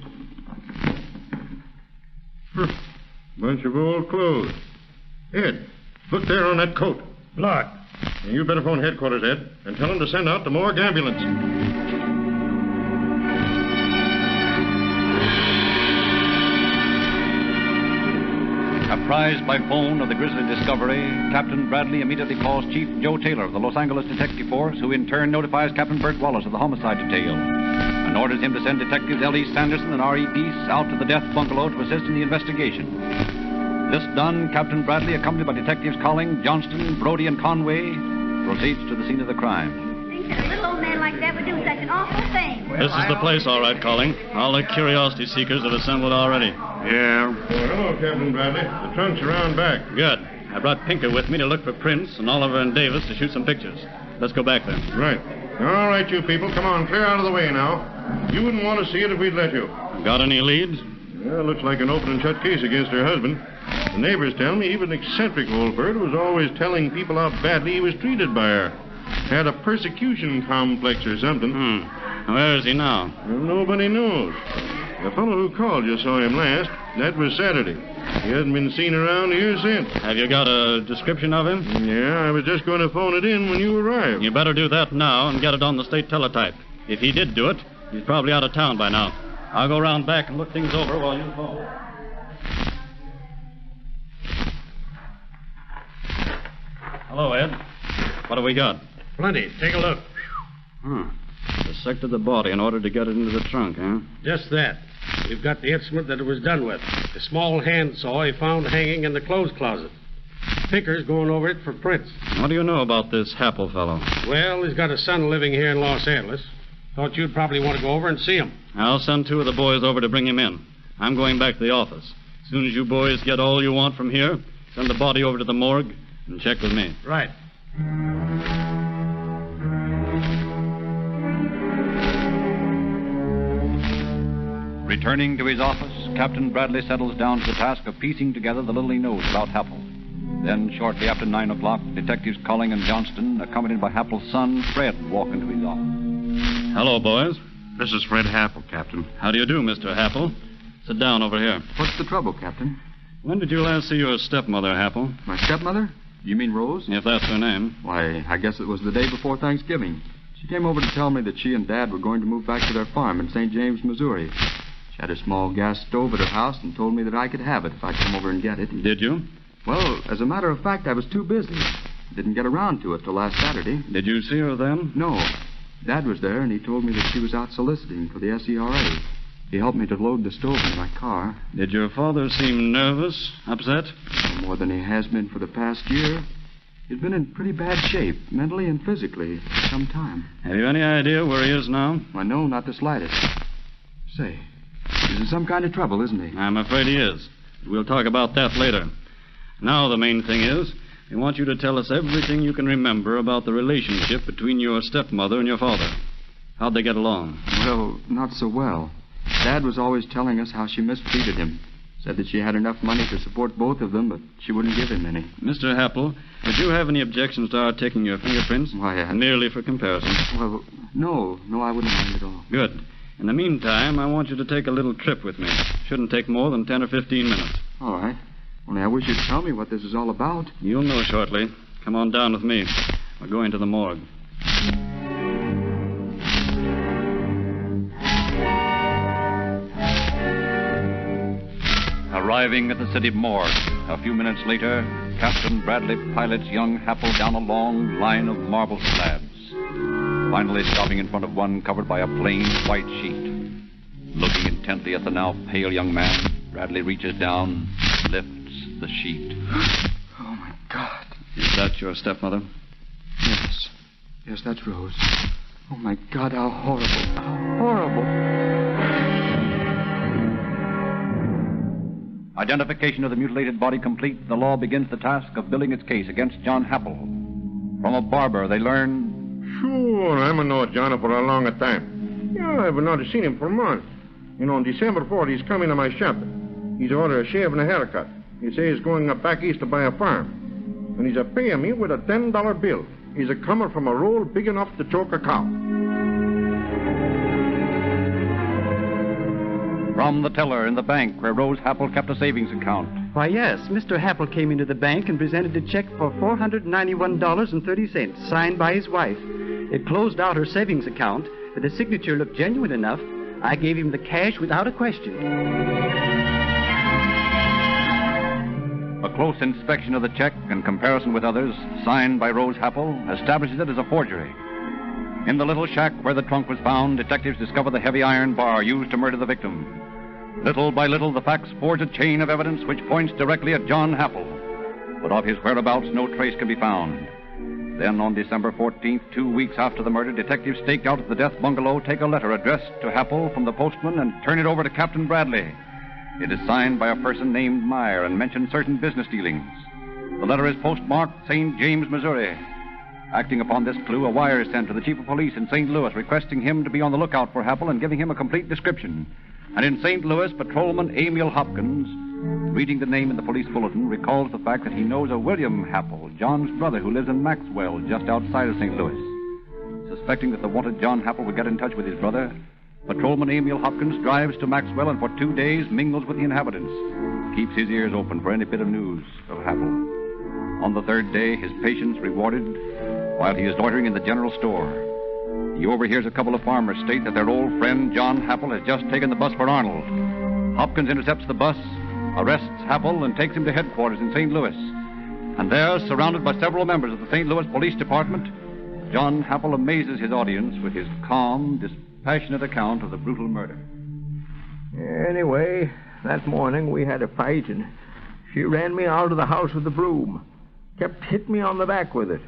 Bunch of old clothes. Ed, look there on that coat. Look. You better phone headquarters, Ed, and tell them to send out the morgue ambulance. Apprised by phone of the grisly discovery, Captain Bradley immediately calls Chief Joe Taylor of the Los Angeles Detective Force, who in turn notifies Captain Bert Wallace of the homicide detail, and orders him to send detectives L.E. Sanderson and R.E. Peace out to the death bungalow to assist in the investigation. This done, Captain Bradley, accompanied by Detectives Colling, Johnston, Brody, and Conway, proceeds to the scene of the crime. Think that a little old man like that would do such an awful thing. This is the place, all right, Colling. All the curiosity seekers have assembled already. Yeah. Hello, Captain Bradley. The trunk's around back. Good. I brought Pinker with me to look for prints and Oliver and Davis to shoot some pictures. Let's go back then. Right. All right, you people. Come on, clear out of the way now. You wouldn't want to see it if we'd let you. Got any leads? Well, looks like an open and shut case against her husband. The neighbors tell me even an eccentric old bird was always telling people how badly he was treated by her. Had a persecution complex or something. Where is he now? Well, nobody knows. The fellow who called you saw him last. That was Saturday. He hasn't been seen around here since. Have you got a description of him? Yeah, I was just going to phone it in when you arrived. You better do that now and get it on the state teletype. If he did do it, he's probably out of town by now. I'll go round back and look things over while you phone. Hello, Ed. What have we got? Plenty. Take a look. Dissected the body in order to get it into the trunk, huh? Just that. We've got the instrument that it was done with. The small handsaw he found hanging in the clothes closet. Pinker's going over it for prints. What do you know about this Happel fellow? Well, he's got a son living here in Los Angeles. Thought you'd probably want to go over and see him. I'll send two of the boys over to bring him in. I'm going back to the office. As soon as you boys get all you want from here, send the body over to the morgue and check with me. Right. Returning to his office, Captain Bradley settles down to the task of piecing together the little he knows about Happel. Then, shortly after 9 o'clock, Detectives Colling and Johnston, accompanied by Happel's son, Fred, walk into his office. Hello, boys. This is Fred Happel, Captain. How do you do, Mr. Happel? Sit down over here. What's the trouble, Captain? When did you last see your stepmother, Happel? My stepmother? You mean Rose? If that's her name. Why, I guess it was the day before Thanksgiving. She came over to tell me that she and Dad were going to move back to their farm in St. James, Missouri. She had a small gas stove at her house and told me that I could have it if I'd come over and get it. Did you? Well, as a matter of fact, I was too busy. Didn't get around to it till last Saturday. Did you see her then? No. Dad was there, and he told me that she was out soliciting for the SERA. He helped me to load the stove in my car. Did your father seem nervous, upset? No more than he has been for the past year. He's been in pretty bad shape, mentally and physically, for some time. Have you any idea where he is now? Why, no, not the slightest. Say, he's in some kind of trouble, isn't he? I'm afraid he is. We'll talk about that later. Now the main thing is, we want you to tell us everything you can remember about the relationship between your stepmother and your father. How'd they get along? Well, not so well. Dad was always telling us how she mistreated him. Said that she had enough money to support both of them, but she wouldn't give him any. Mr. Happel, did you have any objections to our taking your fingerprints? Why, merely for comparison. Well, no, I wouldn't mind at all. Good. In the meantime, I want you to take a little trip with me. Shouldn't take more than 10 or 15 minutes. All right. Only I wish you'd tell me what this is all about. You'll know shortly. Come on down with me. We're going to the morgue. Arriving at the city morgue, a few minutes later, Captain Bradley pilots young Happel down a long line of marble slabs, finally stopping in front of one covered by a plain white sheet. Looking intently at the now pale young man, Bradley reaches down, lifts the sheet. Oh, my God. Is that your stepmother? Yes. Yes, that's Rose. Oh, my God, how horrible. How horrible. Identification of the mutilated body complete, the law begins the task of building its case against John Happel. From a barber, they learn... Sure, I know John for a long time. Yeah, I've not seen him for months. On December 4th, he's coming to my shop. He's ordered a shave and a haircut. He says he's going up back east to buy a farm. And he's paying me with a $10 bill. He's coming from a roll big enough to choke a cow. From the teller in the bank where Rose Happel kept a savings account. Why, yes, Mr. Happel came into the bank and presented a check for $491.30, signed by his wife. It closed out her savings account, but the signature looked genuine enough. I gave him the cash without a question. A close inspection of the check and comparison with others, signed by Rose Happel, establishes it as a forgery. In the little shack where the trunk was found, detectives discover the heavy iron bar used to murder the victim. Little by little, the facts forge a chain of evidence which points directly at John Happel. But of his whereabouts, no trace can be found. Then, on December 14th, 2 weeks after the murder, detectives staked out at the death bungalow take a letter addressed to Happel from the postman and turn it over to Captain Bradley. It is signed by a person named Meyer and mentions certain business dealings. The letter is postmarked St. James, Missouri. Acting upon this clue, a wire is sent to the chief of police in St. Louis requesting him to be on the lookout for Happel and giving him a complete description. And in St. Louis, Patrolman Emil Hopkins, reading the name in the police bulletin, recalls the fact that he knows a William Happel, John's brother, who lives in Maxwell, just outside of St. Louis. Suspecting that the wanted John Happel would get in touch with his brother, Patrolman Emil Hopkins drives to Maxwell and for 2 days mingles with the inhabitants, keeps his ears open for any bit of news of Happel. On the third day, his patience rewarded while he is loitering in the general store. He overhears a couple of farmers state that their old friend John Happel has just taken the bus for Arnold. Hopkins intercepts the bus, arrests Happel, and takes him to headquarters in St. Louis. And there, surrounded by several members of the St. Louis Police Department, John Happel amazes his audience with his calm, dispassionate account of the brutal murder. Anyway, that morning we had a fight, and she ran me out of the house with the broom. Kept hitting me on the back with it.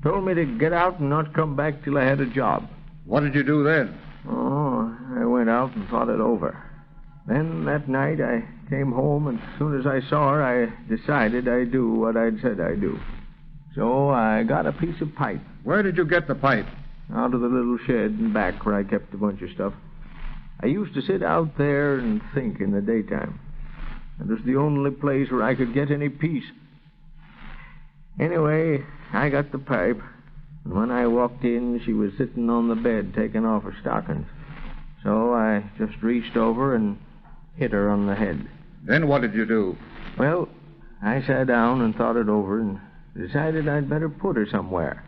Told me to get out and not come back till I had a job. What did you do then? Oh, I went out and thought it over. Then that night I came home, and as soon as I saw her, I decided I'd do what I'd said I'd do. So I got a piece of pipe. Where did you get the pipe? Out of the little shed in back where I kept a bunch of stuff. I used to sit out there and think in the daytime. It was the only place where I could get any peace. Anyway, I got the pipe, and when I walked in, she was sitting on the bed taking off her stockings. So I just reached over and hit her on the head. Then what did you do? Well, I sat down and thought it over and decided I'd better put her somewhere.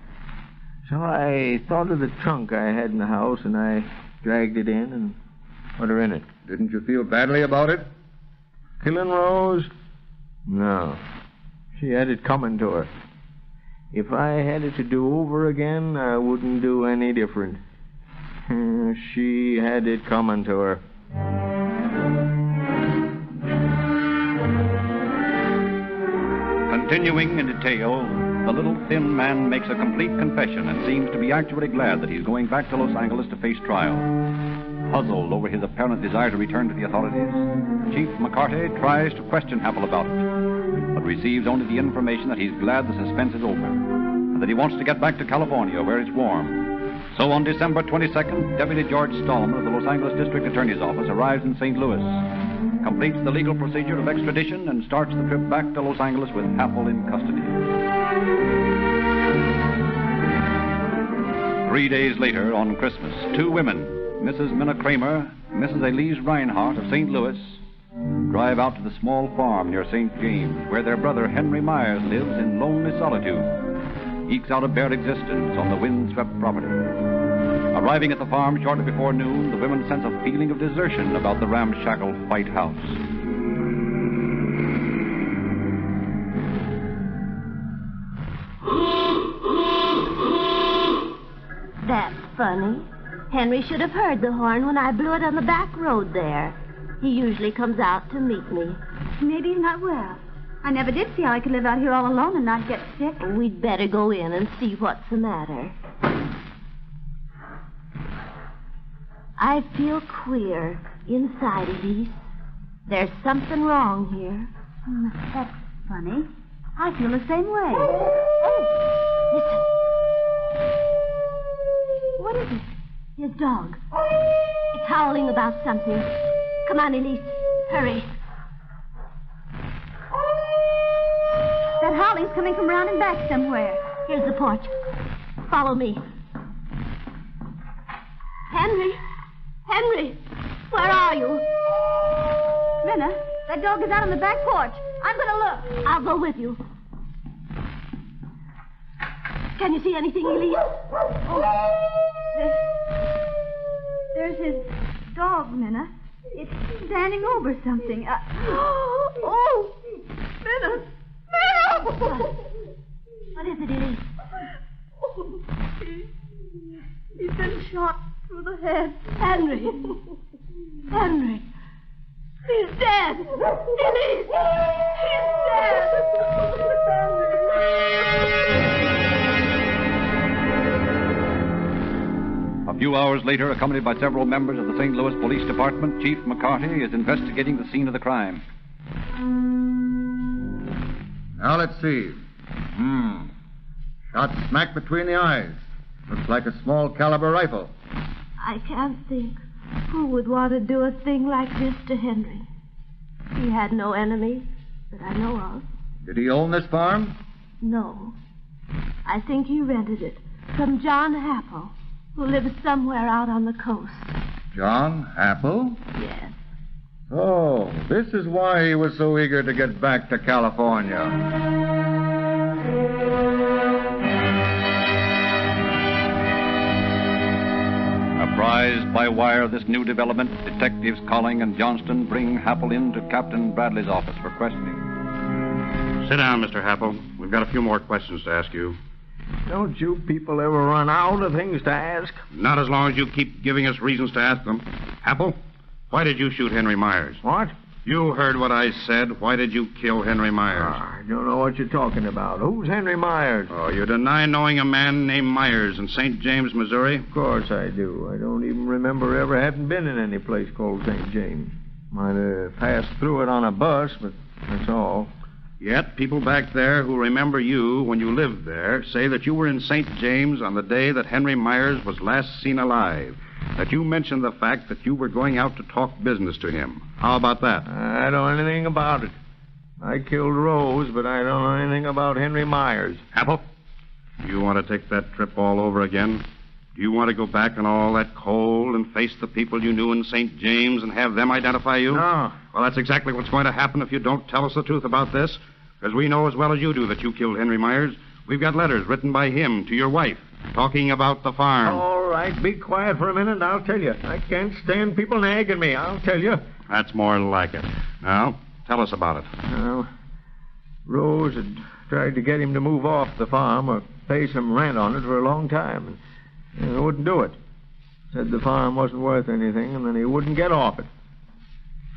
So I thought of the trunk I had in the house, and I dragged it in and put her in it. Didn't you feel badly about it? Killing Rose? No. She had it coming to her. If I had it to do over again, I wouldn't do any different. She had it coming to her. Continuing in detail, the little thin man makes a complete confession and seems to be actually glad that he's going back to Los Angeles to face trial. Puzzled over his apparent desire to return to the authorities, Chief McCarty tries to question Happel about it, but receives only the information that he's glad the suspense is over, and that he wants to get back to California where it's warm. So on December 22nd, Deputy George Stallman of the Los Angeles District Attorney's Office arrives in St. Louis, completes the legal procedure of extradition, and starts the trip back to Los Angeles with Happel in custody. 3 days later, on Christmas, two women, Mrs. Minna Kramer, Mrs. Elise Reinhardt of St. Louis, drive out to the small farm near St. James, where their brother Henry Myers lives in lonely solitude, ekes out a bare existence on the windswept property. Arriving at the farm shortly before noon, the women sense a feeling of desertion about the ramshackle white house. That's funny. Henry should have heard the horn when I blew it on the back road there. He usually comes out to meet me. Maybe he's not well. I never did see how I could live out here all alone and not get sick. We'd better go in and see what's the matter. I feel queer inside, Elise. There's something wrong here. That's funny. I feel the same way. Oh, listen. What is it? His dog. It's howling about something. Come on, Elise. Hurry. That howling's coming from round and back somewhere. Here's the porch. Follow me. Henry! Henry! Where are you? Minna, that dog is out on the back porch. I'm going to look. I'll go with you. Can you see anything, Elise? Oh, there's his dog, Minna. It's standing over something. Oh! Minna! Minna! What is it, Elise? Oh, he's been shot through the head. Henry! Henry! He's dead! Elise! He's dead! A few hours later, accompanied by several members of the St. Louis Police Department, Chief McCarty is investigating the scene of the crime. Now, let's see. Shot smack between the eyes. Looks like a small caliber rifle. I can't think. Who would want to do a thing like this to Henry? He had no enemies that I know of. Did he own this farm? No. I think he rented it from John Happel, who lives somewhere out on the coast. John Apple? Yes. Oh, this is why he was so eager to get back to California. Apprised by wire of this new development, Detectives Colling and Johnston bring Happel in to Captain Bradley's office for questioning. Sit down, Mr. Happel. We've got a few more questions to ask you. Don't you people ever run out of things to ask? Not as long as you keep giving us reasons to ask them. Happel, why did you shoot Henry Myers? What? You heard what I said. Why did you kill Henry Myers? I don't know what you're talking about. Who's Henry Myers? Oh, you deny knowing a man named Myers in St. James, Missouri? Of course I do. I don't even remember ever having been in any place called St. James. Might have passed through it on a bus, but that's all. Yet people back there who remember you when you lived there say that you were in St. James on the day that Henry Myers was last seen alive. That you mentioned the fact that you were going out to talk business to him. How about that? I don't know anything about it. I killed Rose, but I don't know anything about Henry Myers. Apple, do you want to take that trip all over again? Do you want to go back in all that cold and face the people you knew in St. James and have them identify you? No. Well, that's exactly what's going to happen if you don't tell us the truth about this. Because we know as well as you do that you killed Henry Myers. We've got letters written by him to your wife talking about the farm. All right, be quiet for a minute and I'll tell you. I can't stand people nagging me, I'll tell you. That's more like it. Now, tell us about it. Rose had tried to get him to move off the farm or pay some rent on it for a long time. And he wouldn't do it. Said the farm wasn't worth anything and then he wouldn't get off it.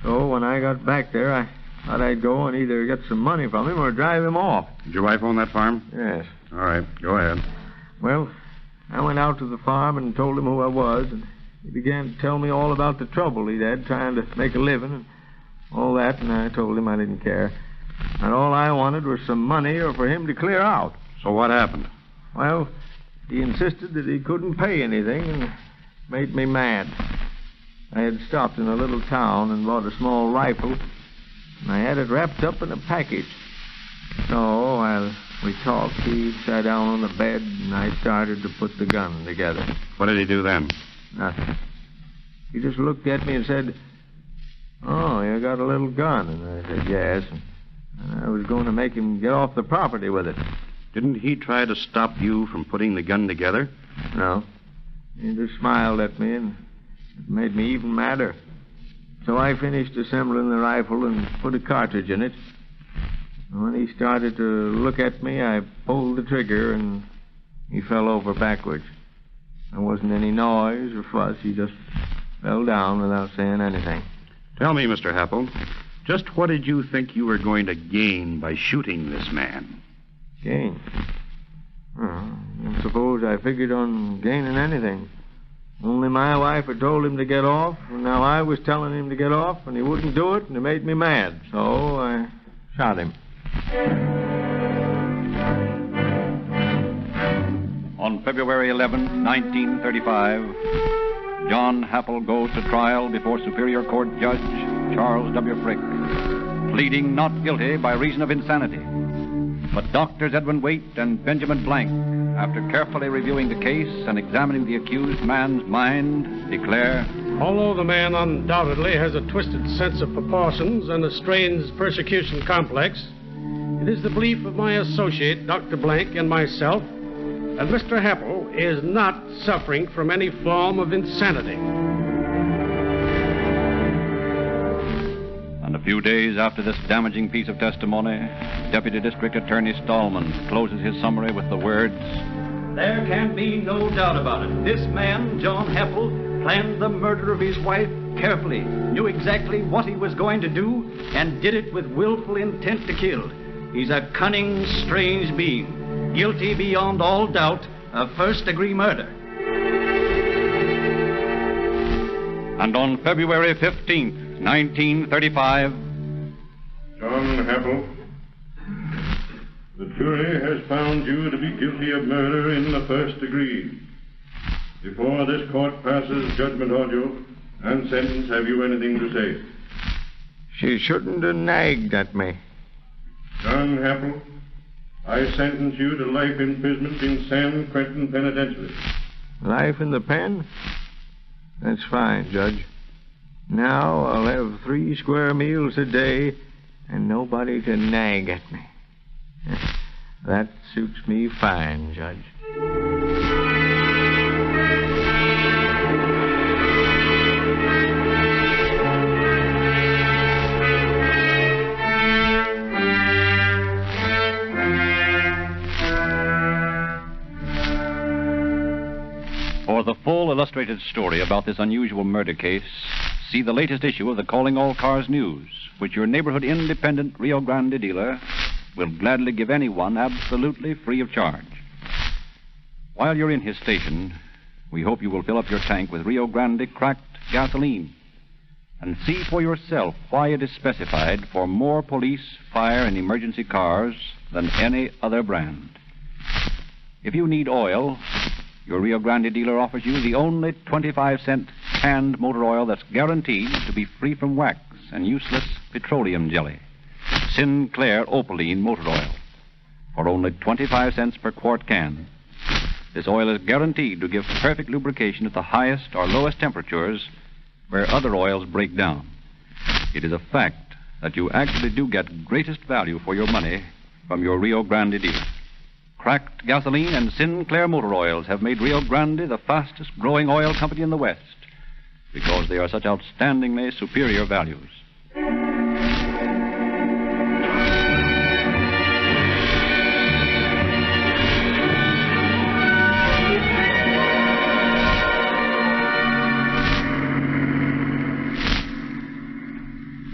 So when I got back there, I thought I'd go and either get some money from him or drive him off. Did your wife own that farm? Yes. All right, go ahead. Well, I went out to the farm and told him who I was, and he began to tell me all about the trouble he'd had trying to make a living and all that, and I told him I didn't care. And all I wanted was some money or for him to clear out. So what happened? Well, he insisted that he couldn't pay anything and made me mad. I had stopped in a little town and bought a small rifle, and I had it wrapped up in a package. So, while we talked, he sat down on the bed, and I started to put the gun together. What did he do then? Nothing. He just looked at me and said, "Oh, you got a little gun?" And I said, "Yes." And I was going to make him get off the property with it. Didn't he try to stop you from putting the gun together? No. He just smiled at me, and it made me even madder. So I finished assembling the rifle and put a cartridge in it. And when he started to look at me, I pulled the trigger, and he fell over backwards. There wasn't any noise or fuss. He just fell down without saying anything. Tell me, Mr. Happel, just what did you think you were going to gain by shooting this man? Gain? I suppose I figured on gaining anything. Only my wife had told him to get off, and now I was telling him to get off, and he wouldn't do it, and it made me mad. So I shot him. On February 11, 1935, John Happel goes to trial before Superior Court Judge Charles W. Frick, pleading not guilty by reason of insanity. But Doctors Edwin Waite and Benjamin Blank, after carefully reviewing the case and examining the accused man's mind, declare, although the man undoubtedly has a twisted sense of proportions and a strange persecution complex, it is the belief of my associate, Dr. Blank, and myself, that Mr. Happel is not suffering from any form of insanity. And a few days after this damaging piece of testimony, Deputy District Attorney Stallman closes his summary with the words, there can be no doubt about it. This man, John Happel, planned the murder of his wife carefully, knew exactly what he was going to do, and did it with willful intent to kill. He's a cunning, strange being, guilty beyond all doubt of first-degree murder. And on February 15th, 1935, John Happel, the jury has found you to be guilty of murder in the first degree. Before this court passes judgment on you and sentence, have you anything to say? She shouldn't have nagged at me. John Happel, I sentence you to life imprisonment in San Quentin Penitentiary. Life in the pen? That's fine, Judge. Now I'll have 3 square meals a day and nobody to nag at me. That suits me fine, Judge. For the full illustrated story about this unusual murder case, see the latest issue of the Calling All Cars News, which your neighborhood independent Rio Grande dealer will gladly give anyone absolutely free of charge. While you're in his station, we hope you will fill up your tank with Rio Grande cracked gasoline and see for yourself why it is specified for more police, fire, and emergency cars than any other brand. If you need oil, your Rio Grande dealer offers you the only 25-cent canned motor oil that's guaranteed to be free from wax and useless petroleum jelly. Sinclair Opaline motor oil for only 25 cents per quart can. This oil is guaranteed to give perfect lubrication at the highest or lowest temperatures where other oils break down. It is a fact that you actually do get greatest value for your money from your Rio Grande dealer. Cracked gasoline and Sinclair motor oils have made Rio Grande the fastest growing oil company in the West because they are such outstandingly superior values.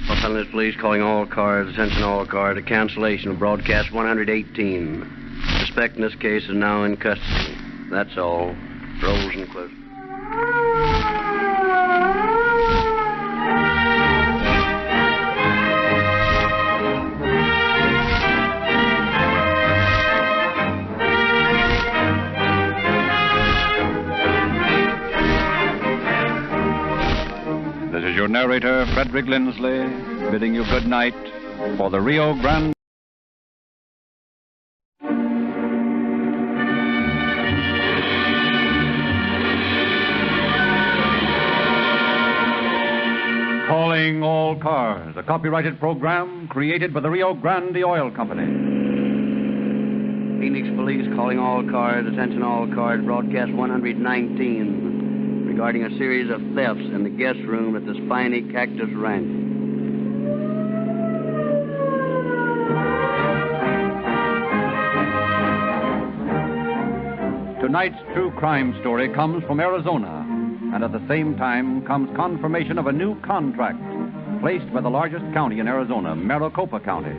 Los Angeles Police calling all cars, attention all cars, to cancellation of broadcast 118. Suspect in this case is now in custody. That's all. Rolls and close. This is your narrator, Frederick Lindsley, bidding you good night for the Rio Grande. Calling All Cars, a copyrighted program created by the Rio Grande Oil Company. Phoenix Police calling all cars, attention all cars, broadcast 119, regarding a series of thefts in the guest room at the Spiny Cactus Ranch. Tonight's true crime story comes from Arizona, and at the same time comes confirmation of a new contract placed by the largest county in Arizona, Maricopa County,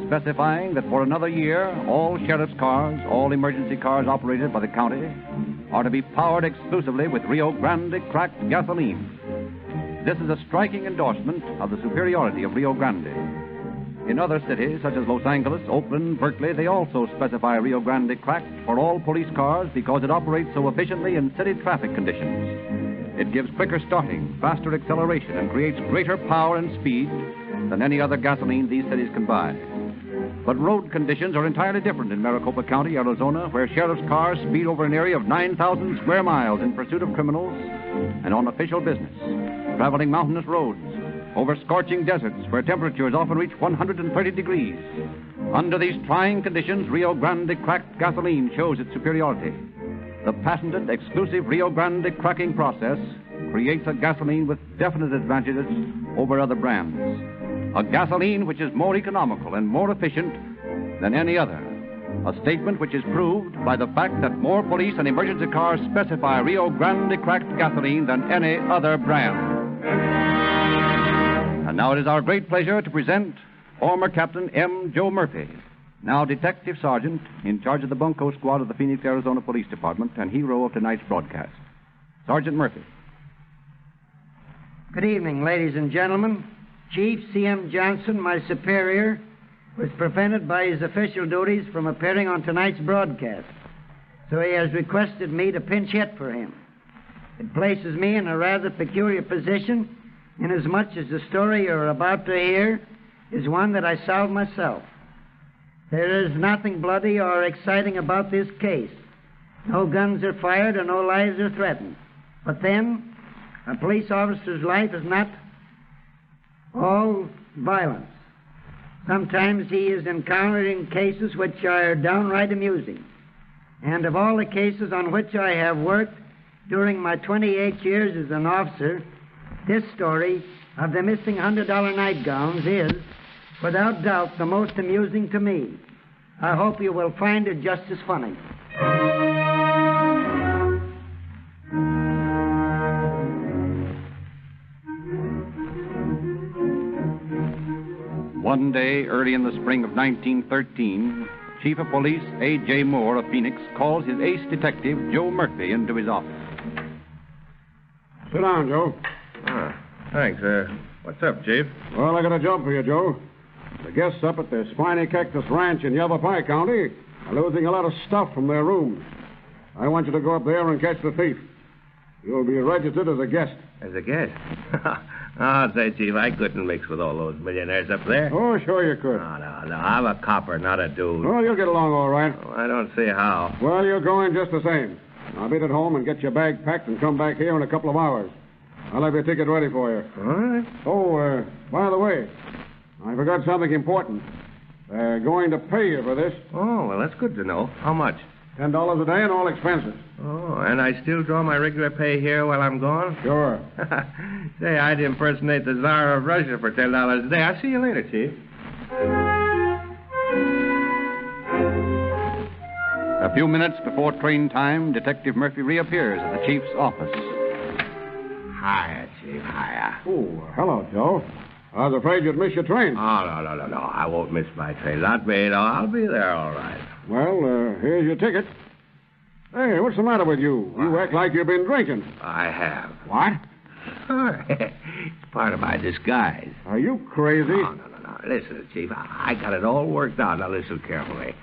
specifying that for another year, all sheriff's cars, all emergency cars operated by the county, are to be powered exclusively with Rio Grande cracked gasoline. This is a striking endorsement of the superiority of Rio Grande. In other cities, such as Los Angeles, Oakland, Berkeley, they also specify Rio Grande cracked for all police cars because it operates so efficiently in city traffic conditions. It gives quicker starting, faster acceleration, and creates greater power and speed than any other gasoline these cities can buy. But road conditions are entirely different in Maricopa County, Arizona, where sheriff's cars speed over an area of 9,000 square miles in pursuit of criminals and on official business, traveling mountainous roads, over scorching deserts where temperatures often reach 130 degrees. Under these trying conditions, Rio Grande cracked gasoline shows its superiority. The patented, exclusive Rio Grande cracking process creates a gasoline with definite advantages over other brands. A gasoline which is more economical and more efficient than any other. A statement which is proved by the fact that more police and emergency cars specify Rio Grande cracked gasoline than any other brand. And now it is our great pleasure to present former Captain M. Joe Murphy, now Detective Sergeant in charge of the Bunko Squad of the Phoenix, Arizona Police Department and hero of tonight's broadcast. Sergeant Murphy. Good evening, ladies and gentlemen. Chief C.M. Johnson, my superior, was prevented by his official duties from appearing on tonight's broadcast, so he has requested me to pinch hit for him. It places me in a rather peculiar position, inasmuch as the story you're about to hear is one that I solved myself. There is nothing bloody or exciting about this case. No guns are fired or no lives are threatened. But then, a police officer's life is not all violence. Sometimes he is encountering cases which are downright amusing. And of all the cases on which I have worked during my 28 years as an officer, this story of the missing $100 nightgowns is, without doubt, the most amusing to me. I hope you will find it just as funny. One day, early in the spring of 1913, Chief of Police A.J. Moore of Phoenix calls his ace detective, Joe Murphy, into his office. Sit down, Joe. Thanks. What's up, Chief? Well, I got a job for you, Joe. The guests up at the Spiny Cactus Ranch in Yavapai County are losing a lot of stuff from their rooms. I want you to go up there and catch the thief. You'll be registered as a guest. As a guest? I'll say, Chief, I couldn't mix with all those millionaires up there. Oh, sure you could. No. I'm a copper, not a dude. Oh, you'll get along all right. Oh, I don't see how. Well, you're going just the same. I'll be at home and get your bag packed and come back here in a couple of hours. I'll have your ticket ready for you. All right. Oh, by the way, I forgot something important. They're going to pay you for this. Oh, well, that's good to know. How much? $10 a day and all expenses. Oh, and I still draw my regular pay here while I'm gone? Sure. Say, I'd impersonate the Tsar of Russia for $10 a day. I'll see you later, Chief. A few minutes before train time, Detective Murphy reappears at the chief's office. Hiya, Chief, hiya. Oh, hello, Joe. I was afraid you'd miss your train. Oh, no. I won't miss my train. Not me, no. I'll be there all right. Well, here's your ticket. Hey, what's the matter with you? You act like you've been drinking. I have. What? Sure. It's part of my disguise. Are you crazy? No. Listen, Chief, I got it all worked out. Now, listen carefully.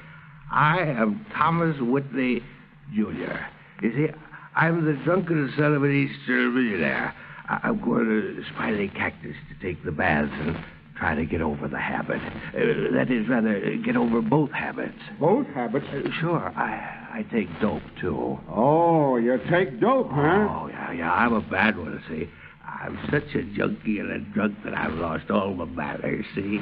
I am Thomas Whitney, Jr. You see, I'm the drunken son of an Eastern millionaire. I'm going to Spiny Cactus to take the baths and try to get over the habit. That is, rather, get over both habits. Both habits? Sure. I take dope, too. Oh, you take dope, huh? Oh, yeah. I'm a bad one, see. I'm such a junkie and a drunk that I've lost all my manners, see?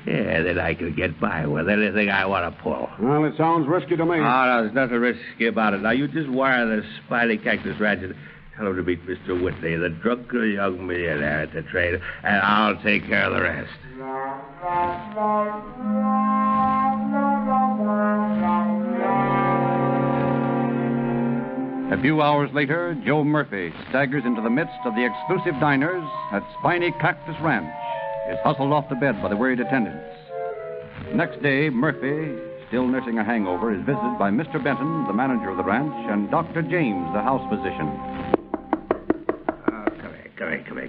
Yeah, then I can get by with anything I want to pull. Well, it sounds risky to me. Oh, no, there's nothing risky about it. Now, you just wire the Spiny Cactus Ranch and tell him to meet Mr. Whitney, the drunken young millionaire at the train, and I'll take care of the rest. A few hours later, Joe Murphy staggers into the midst of the exclusive diners at Spiny Cactus Ranch, is hustled off to bed by the worried attendants. Next day, Murphy, still nursing a hangover, is visited by Mr. Benton, the manager of the ranch, and Dr. James, the house physician. Come in.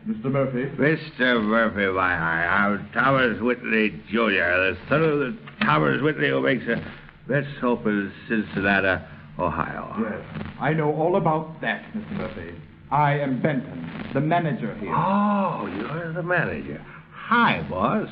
Mr. Murphy? Mr. Murphy, I'm Thomas Whitley, Jr., the son of the Thomas Whitley who makes the best soap in Cincinnati, Ohio. Yes, I know all about that, Mr. Murphy. I am Benton, the manager here. Oh, you're the manager. Hi, boss.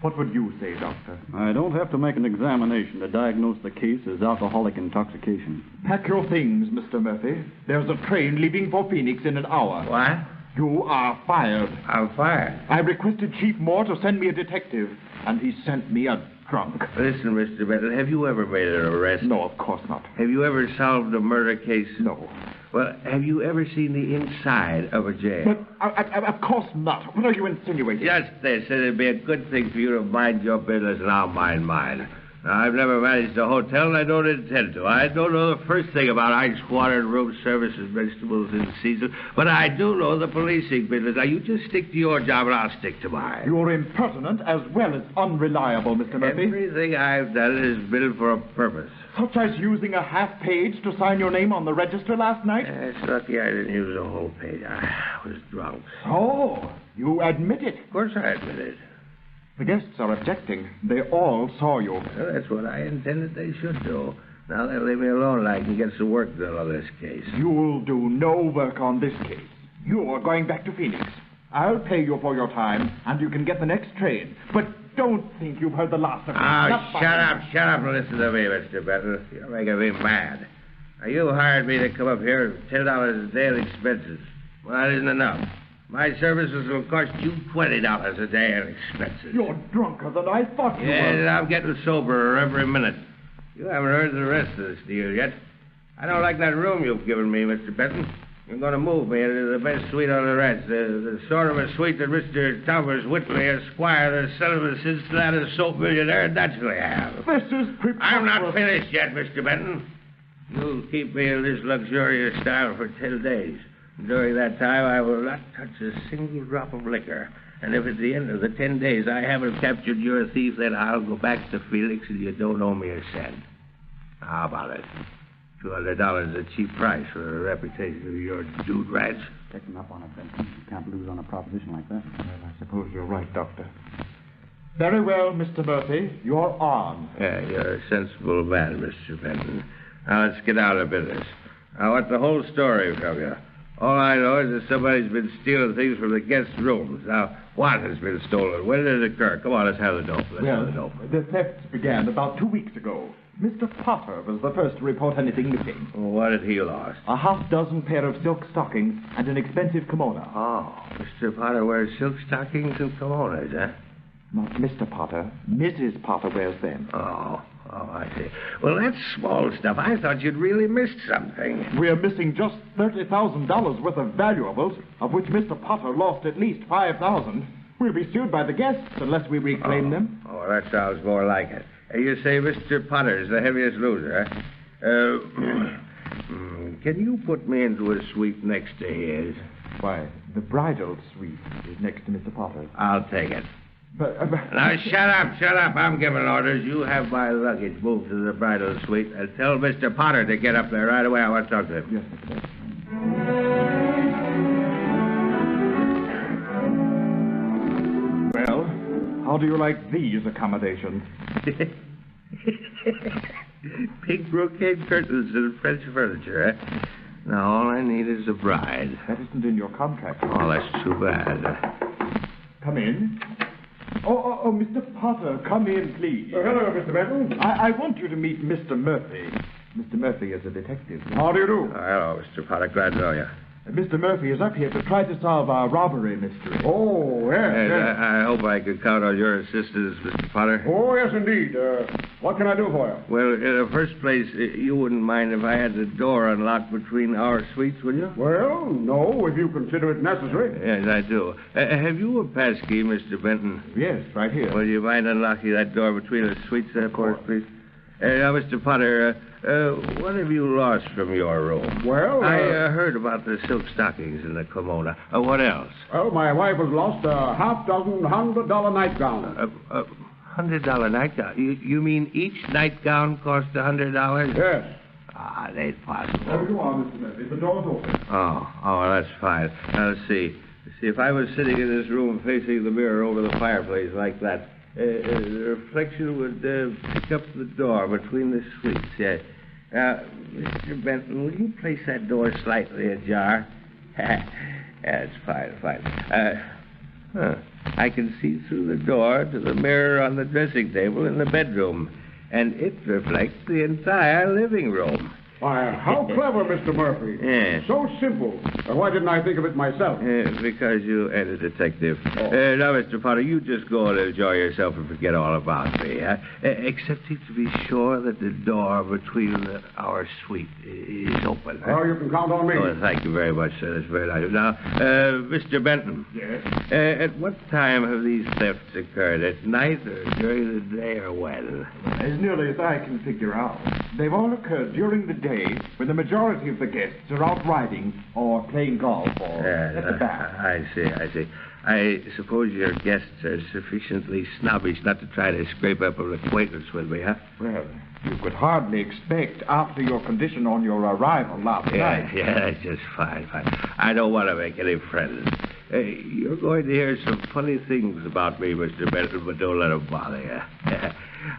What would you say, Doctor? I don't have to make an examination to diagnose the case as alcoholic intoxication. Pack your things, Mr. Murphy. There's a train leaving for Phoenix in an hour. What? You are fired. I'm fired? I requested Chief Moore to send me a detective, and he sent me a drunk. Listen, Mr. Benton, have you ever made an arrest? No, of course not. Have you ever solved a murder case? No. Well, have you ever seen the inside of a jail? But, of course not. What are you insinuating? Just this. It'd be a good thing for you to mind your business, and I'll mind mine. Now, I've never managed a hotel, and I don't intend to. I don't know the first thing about ice water and room service and vegetables in season, but I do know the policing business. Now, you just stick to your job, and I'll stick to mine. You're impertinent as well as unreliable, Mr. Murphy. Everything I've done is built for a purpose. Such as using a half page to sign your name on the register last night? It's lucky I didn't use the whole page. I was drunk. Oh, you admit it? Of course I admit it. The guests are objecting. They all saw you. Well, that's what I intended they should do. Now they'll leave me alone and I can get some work done on this case. You'll do no work on this case. You're going back to Phoenix. I'll pay you for your time, and you can get the next train. But don't think you've heard the last of me. Oh, shut up and listen to me, Mr. Benton. You're making me mad. Now, you hired me to come up here with $10 a day in expenses. Well, that isn't enough. My services will cost you $20 a day in expenses. You're drunker than I thought you were. And I'm getting soberer every minute. You haven't heard the rest of this deal yet. I don't like that room you've given me, Mr. Benton. You're going to move me into the best suite on the ranch. The sort of a suite that Mr. Thomas Whitley, Esquire, the son of a Cincinnati soap millionaire, naturally have. This is preposterous. I'm not finished yet, Mr. Benton. You'll keep me in this luxurious style for 10 days. During that time, I will not touch a single drop of liquor. And if at the end of the 10 days I haven't captured your thief, then I'll go back to Felix and you don't owe me a cent. How about it? $200 is a cheap price for the reputation of your dude ranch. Taking up on it, Benton. You can't lose on a proposition like that. Well, I suppose you're right, Doctor. Very well, Mr. Murphy. You're on. Yeah, you're a sensible man, Mr. Benton. Now, let's get out of business. I want the whole story from you. All I know is that somebody's been stealing things from the guest rooms. Now, what has been stolen? When did it occur? Come on, let's have the dope. The thefts began about 2 weeks ago. Mr. Potter was the first to report anything missing. Well, what had he lost? A half-dozen pair of silk stockings and an expensive kimono. Oh, Mr. Potter wears silk stockings and kimonos, huh? Not Mr. Potter. Mrs. Potter wears them. Oh, I see. Well, that's small stuff. I thought you'd really missed something. We're missing just $30,000 worth of valuables, of which Mr. Potter lost at least $5,000. We'll be sued by the guests unless we reclaim them. Oh, that sounds more like it. You say Mr. Potter's the heaviest loser, huh? Can you put me into a suite next to his? Why, the bridal suite is next to Mr. Potter's. I'll take it. But now, shut up. I'm giving orders. You have my luggage moved to the bridal suite and tell Mr. Potter to get up there right away. I want to talk to him. Yes, Mr. Well, how do you like these accommodations? Pink brocade curtains and French furniture, eh? Now, all I need is a bride. That isn't in your contract. Oh, that's too bad. Come in. Oh, Mr. Potter, come in, please. Hello, Mr. Benton. I want you to meet Mr. Murphy. Mr. Murphy is a detective. How do you do? Hello, Mr. Potter. Glad to know you. Mr. Murphy is up here to try to solve our robbery mystery. Oh, yes. I hope I could count on your assistance, Mr. Potter. Oh, yes, indeed. What can I do for you? Well, in the first place, you wouldn't mind if I had the door unlocked between our suites, would you? Well, no, if you consider it necessary. Yes, I do. Have you a passkey, Mr. Benton? Yes, right here. Would you mind unlocking that door between the suites there for us, please? Now, Mr. Potter, what have you lost from your room? Well, I heard about the silk stockings and the kimono. What else? Well, my wife has lost a half-dozen $100 nightgown. $100 nightgown. You mean each nightgown cost $100? Yes. Ah, it ain't possible. There you are, Mr. Murphy. The door's open. Oh, that's fine. Now, let's see. If I was sitting in this room facing the mirror over the fireplace like that, the reflection would pick up the door between the suites. Yeah. Mr. Benton, will you place that door slightly ajar? That's fine. I can see through the door to the mirror on the dressing table in the bedroom, and it reflects the entire living room. Why, how clever, Mr. Murphy. Yes. So simple. Why didn't I think of it myself? Because you ain't a detective. Now, Mr. Potter, you just go and enjoy yourself and forget all about me. Except to be sure that the door between our suite is open. Oh, you can count on me. Oh, thank you very much, sir. That's very nice. Now, Mr. Benton. Yes? At what time have these thefts occurred? At night or during the day or when? As nearly as I can figure out, they've all occurred during the day when the majority of the guests are out riding or playing golf or at the bar. I see. I suppose your guests are sufficiently snobbish not to try to scrape up an acquaintance with me, huh? Well, you could hardly expect after your condition on your arrival last night. Yeah, that's just fine. I don't want to make any friends. You're going to hear some funny things about me, Mr. Benton, but don't let them bother you.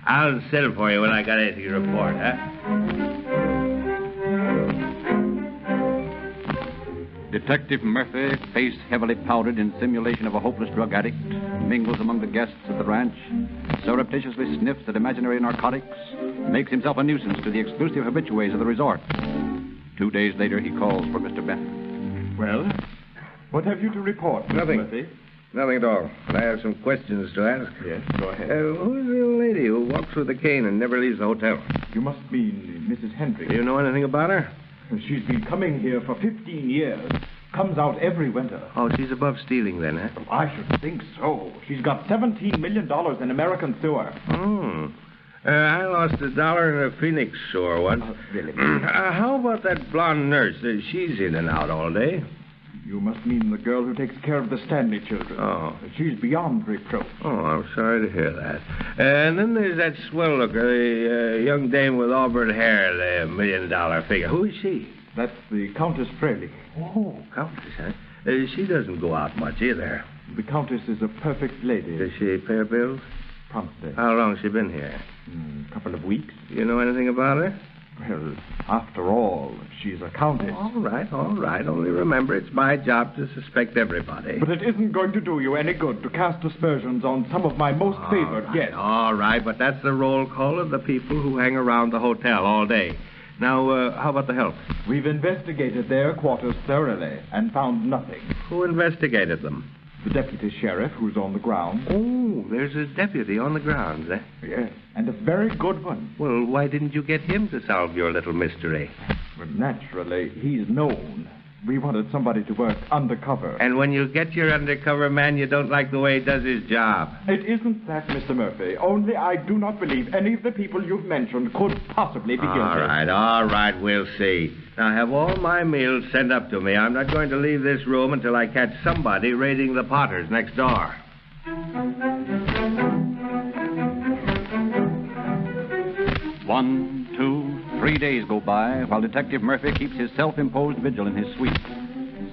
I'll send for you when I got anything to report, huh? Detective Murphy, face heavily powdered in simulation of a hopeless drug addict, mingles among the guests at the ranch, surreptitiously sniffs at imaginary narcotics, makes himself a nuisance to the exclusive habitués of the resort. 2 days later, he calls for Mr. Benton. Well, what have you to report, Mr. Nothing. Murphy? Nothing at all. But I have some questions to ask. Yes, go ahead. Who's the old lady who walks with a cane and never leaves the hotel? You must mean Mrs. Hendricks. Do you know anything about her? She's been coming here for 15 years. Comes out every winter. Oh, she's above stealing then, huh? I should think so. She's got $17 million in American sewer. I lost $1 in a Phoenix sewer once. Really? How about that blonde nurse? She's in and out all day. You must mean the girl who takes care of the Stanley children. Oh. She's beyond reproach. Oh, I'm sorry to hear that. And then there's that swell looker, the young dame with auburn hair, the $1 million figure. Who is she? That's the Countess Fraley. Oh, Countess, huh? She doesn't go out much either. The Countess is a perfect lady. Does she pay her bills? Promptly. How long has she been here? A couple of weeks. You know anything about her? Well, after all, she's a countess. All right. Only remember, it's my job to suspect everybody. But it isn't going to do you any good to cast aspersions on some of my most favored guests. All right, but that's the roll call of the people who hang around the hotel all day. Now, how about the help? We've investigated their quarters thoroughly and found nothing. Who investigated them? The deputy sheriff who's on the ground. Oh, there's a deputy on the grounds, eh? Yes, and a very good one. Well, why didn't you get him to solve your little mystery? Well, naturally, he's known. We wanted somebody to work undercover. And when you get your undercover man, you don't like the way he does his job. It isn't that, Mr. Murphy. Only I do not believe any of the people you've mentioned could possibly be guilty. All right, we'll see. Now, have all my meals sent up to me. I'm not going to leave this room until I catch somebody raiding the Potters next door. 1, 2, 3 days go by while Detective Murphy keeps his self-imposed vigil in his suite,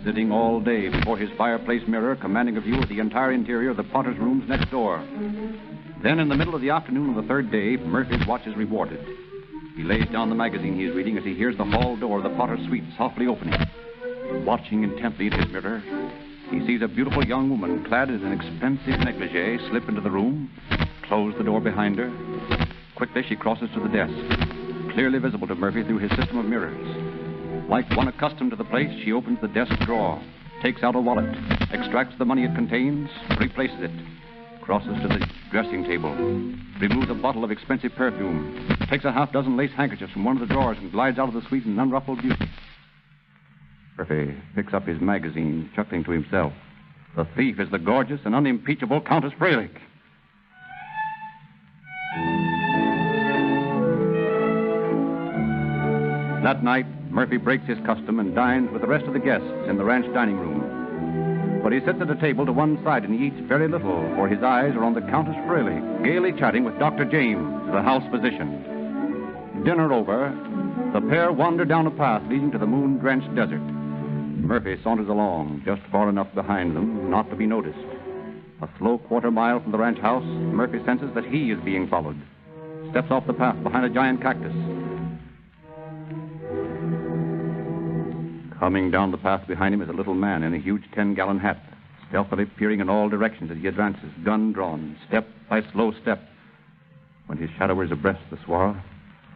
sitting all day before his fireplace mirror, commanding a view of the entire interior of the Potters' rooms next door. Then, in the middle of the afternoon of the third day, Murphy's watch is rewarded. He lays down the magazine he is reading as he hears the hall door of the Potters' suite softly opening. Watching intently at his mirror, he sees a beautiful young woman clad in an expensive negligee slip into the room, close the door behind her. Quickly, she crosses to the desk, clearly visible to Murphy through his system of mirrors. Like one accustomed to the place, she opens the desk drawer, takes out a wallet, extracts the money it contains, replaces it, crosses to the dressing table, removes a bottle of expensive perfume, takes a half-dozen lace handkerchiefs from one of the drawers and glides out of the suite in unruffled beauty. Murphy picks up his magazine, chuckling to himself. The thief is the gorgeous and unimpeachable Countess Fralick. That night, Murphy breaks his custom and dines with the rest of the guests in the ranch dining room. But he sits at a table to one side and he eats very little, for his eyes are on the Countess Fraley, gaily chatting with Dr. James, the house physician. Dinner over, the pair wander down a path leading to the moon-drenched desert. Murphy saunters along, just far enough behind them not to be noticed. A slow quarter-mile from the ranch house, Murphy senses that he is being followed. Steps off the path behind a giant cactus. Coming down the path behind him is a little man in a huge 10-gallon hat, stealthily peering in all directions as he advances, gun drawn, step by slow step. When his shadow is abreast the swirl,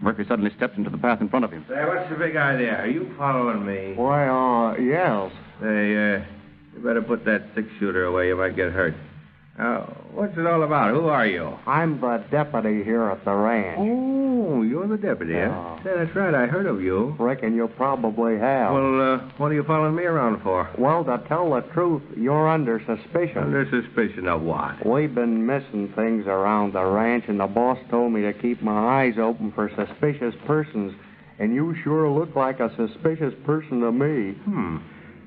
Murphy suddenly steps into the path in front of him. Say, what's the big idea? Are you following me? Why, yes. Say, you better put that six-shooter away. You might get hurt. What's it all about? Who are you? I'm the deputy here at the ranch. Oh, you're the deputy, huh? Say, that's right. I heard of you. Reckon you probably have. Well, what are you following me around for? Well, to tell the truth, you're under suspicion. Under suspicion of what? We've been missing things around the ranch, and the boss told me to keep my eyes open for suspicious persons. And you sure look like a suspicious person to me.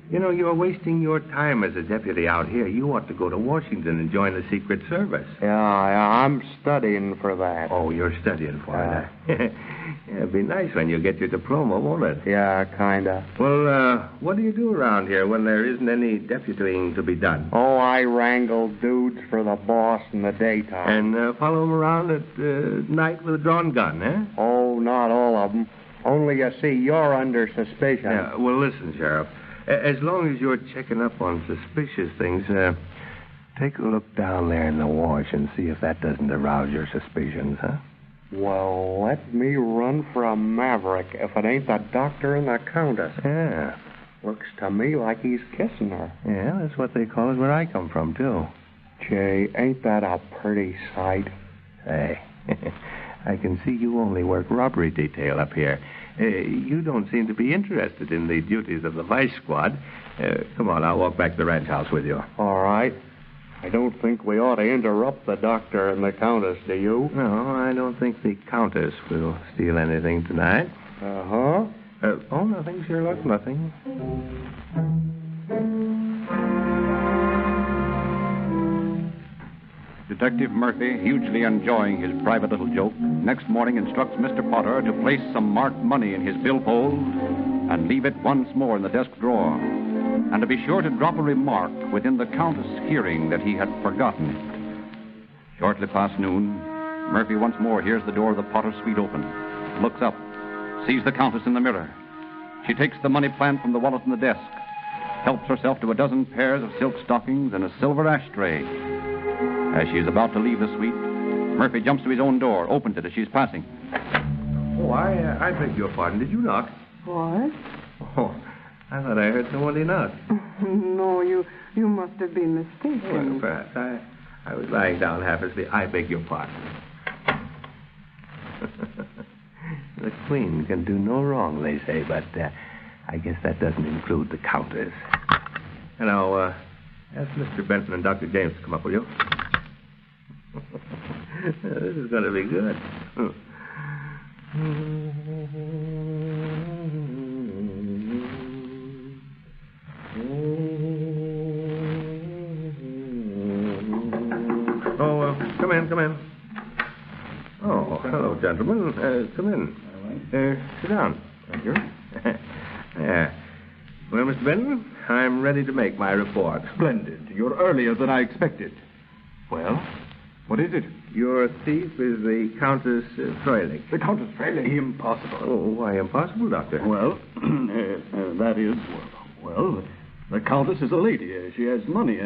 You know, you're wasting your time as a deputy out here. You ought to go to Washington and join the Secret Service. Yeah, I'm studying for that. Oh, you're studying for that. It'll be nice when you get your diploma, won't it? Yeah, kinda. Well, what do you do around here when there isn't any deputying to be done? Oh, I wrangle dudes for the boss in the daytime. And follow them around at night with a drawn gun, eh? Oh, not all of them. Only, you see, you're under suspicion. Yeah, well, listen, Sheriff. As long as you're checking up on suspicious things, take a look down there in the wash and see if that doesn't arouse your suspicions, huh? Well, let me run for a maverick if it ain't the doctor and the countess. Yeah. Looks to me like he's kissing her. Yeah, that's what they call it where I come from, too. Gee, ain't that a pretty sight? Hey, I can see you only work robbery detail up here. You don't seem to be interested in the duties of the vice squad. Come on, I'll walk back to the ranch house with you. All right. I don't think we ought to interrupt the doctor and the countess, do you? No, I don't think the countess will steal anything tonight. Uh-huh. Oh, nothing, Sherlock, nothing. Detective Murphy, hugely enjoying his private little joke, next morning instructs Mr. Potter to place some marked money in his billfold and leave it once more in the desk drawer, and to be sure to drop a remark within the Countess' hearing that he had forgotten it. Shortly past noon, Murphy once more hears the door of the Potter suite open, looks up, sees the Countess in the mirror. She takes the money plant from the wallet in the desk, helps herself to a dozen pairs of silk stockings and a silver ashtray. As she is about to leave the suite, Murphy jumps to his own door, opens it as she's passing. Oh, I beg your pardon. Did you knock? What? Oh, I thought I heard somebody knock. No, you must have been mistaken. Well, perhaps. I was lying down half asleep. I beg your pardon. The Queen can do no wrong, they say, but I guess that doesn't include the Countess. And now, ask Mr. Benton and Dr. James to come up, will you? This is going to be good. Oh, come in. Oh, hello, gentlemen. Come in. Sit down. Thank you. Yeah. Well, Mr. Benton, I'm ready to make my report. Splendid. You're earlier than I expected. Well, what is it? Your thief is the Countess Freilich. The Countess Freilich? Impossible. Oh, why impossible, Doctor? Well, that is, well, the Countess is a lady. She has money.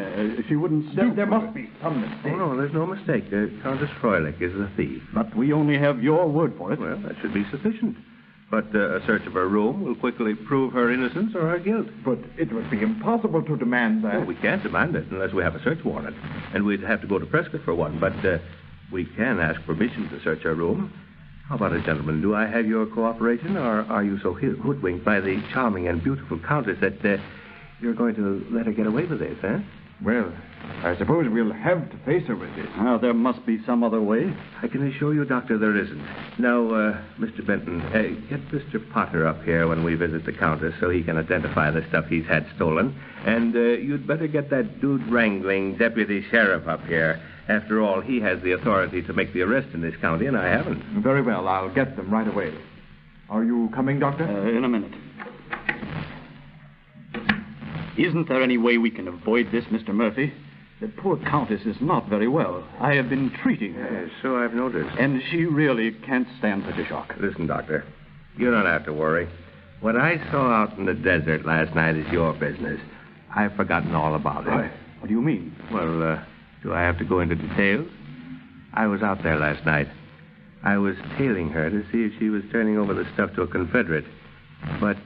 She wouldn't sell. There must be some mistake. Oh, no, there's no mistake. Countess Freilich is the thief. But we only have your word for it. Well, that should be sufficient. But a search of her room will quickly prove her innocence or her guilt. But it would be impossible to demand that. Oh, we can't demand it unless we have a search warrant. And we'd have to go to Prescott for one. But we can ask permission to search her room. How about it, gentlemen? Do I have your cooperation, or are you so hoodwinked by the charming and beautiful Countess that you're going to let her get away with this, eh? Well, I suppose we'll have to face her with this. Now, there must be some other way. I can assure you, Doctor, there isn't. Now, Mr. Benton, get Mr. Potter up here when we visit the Countess so he can identify the stuff he's had stolen. And you'd better get that dude wrangling deputy sheriff up here. After all, he has the authority to make the arrest in this county, and I haven't. Very well, I'll get them right away. Are you coming, Doctor? In a minute. Isn't there any way we can avoid this, Mr. Murphy? The poor Countess is not very well. I have been treating her. So I've noticed. And she really can't stand such a shock. Listen, Doctor, you don't have to worry. What I saw out in the desert last night is your business. I've forgotten all about it. What do you mean? Well, do I have to go into details? I was out there last night. I was tailing her to see if she was turning over the stuff to a Confederate. But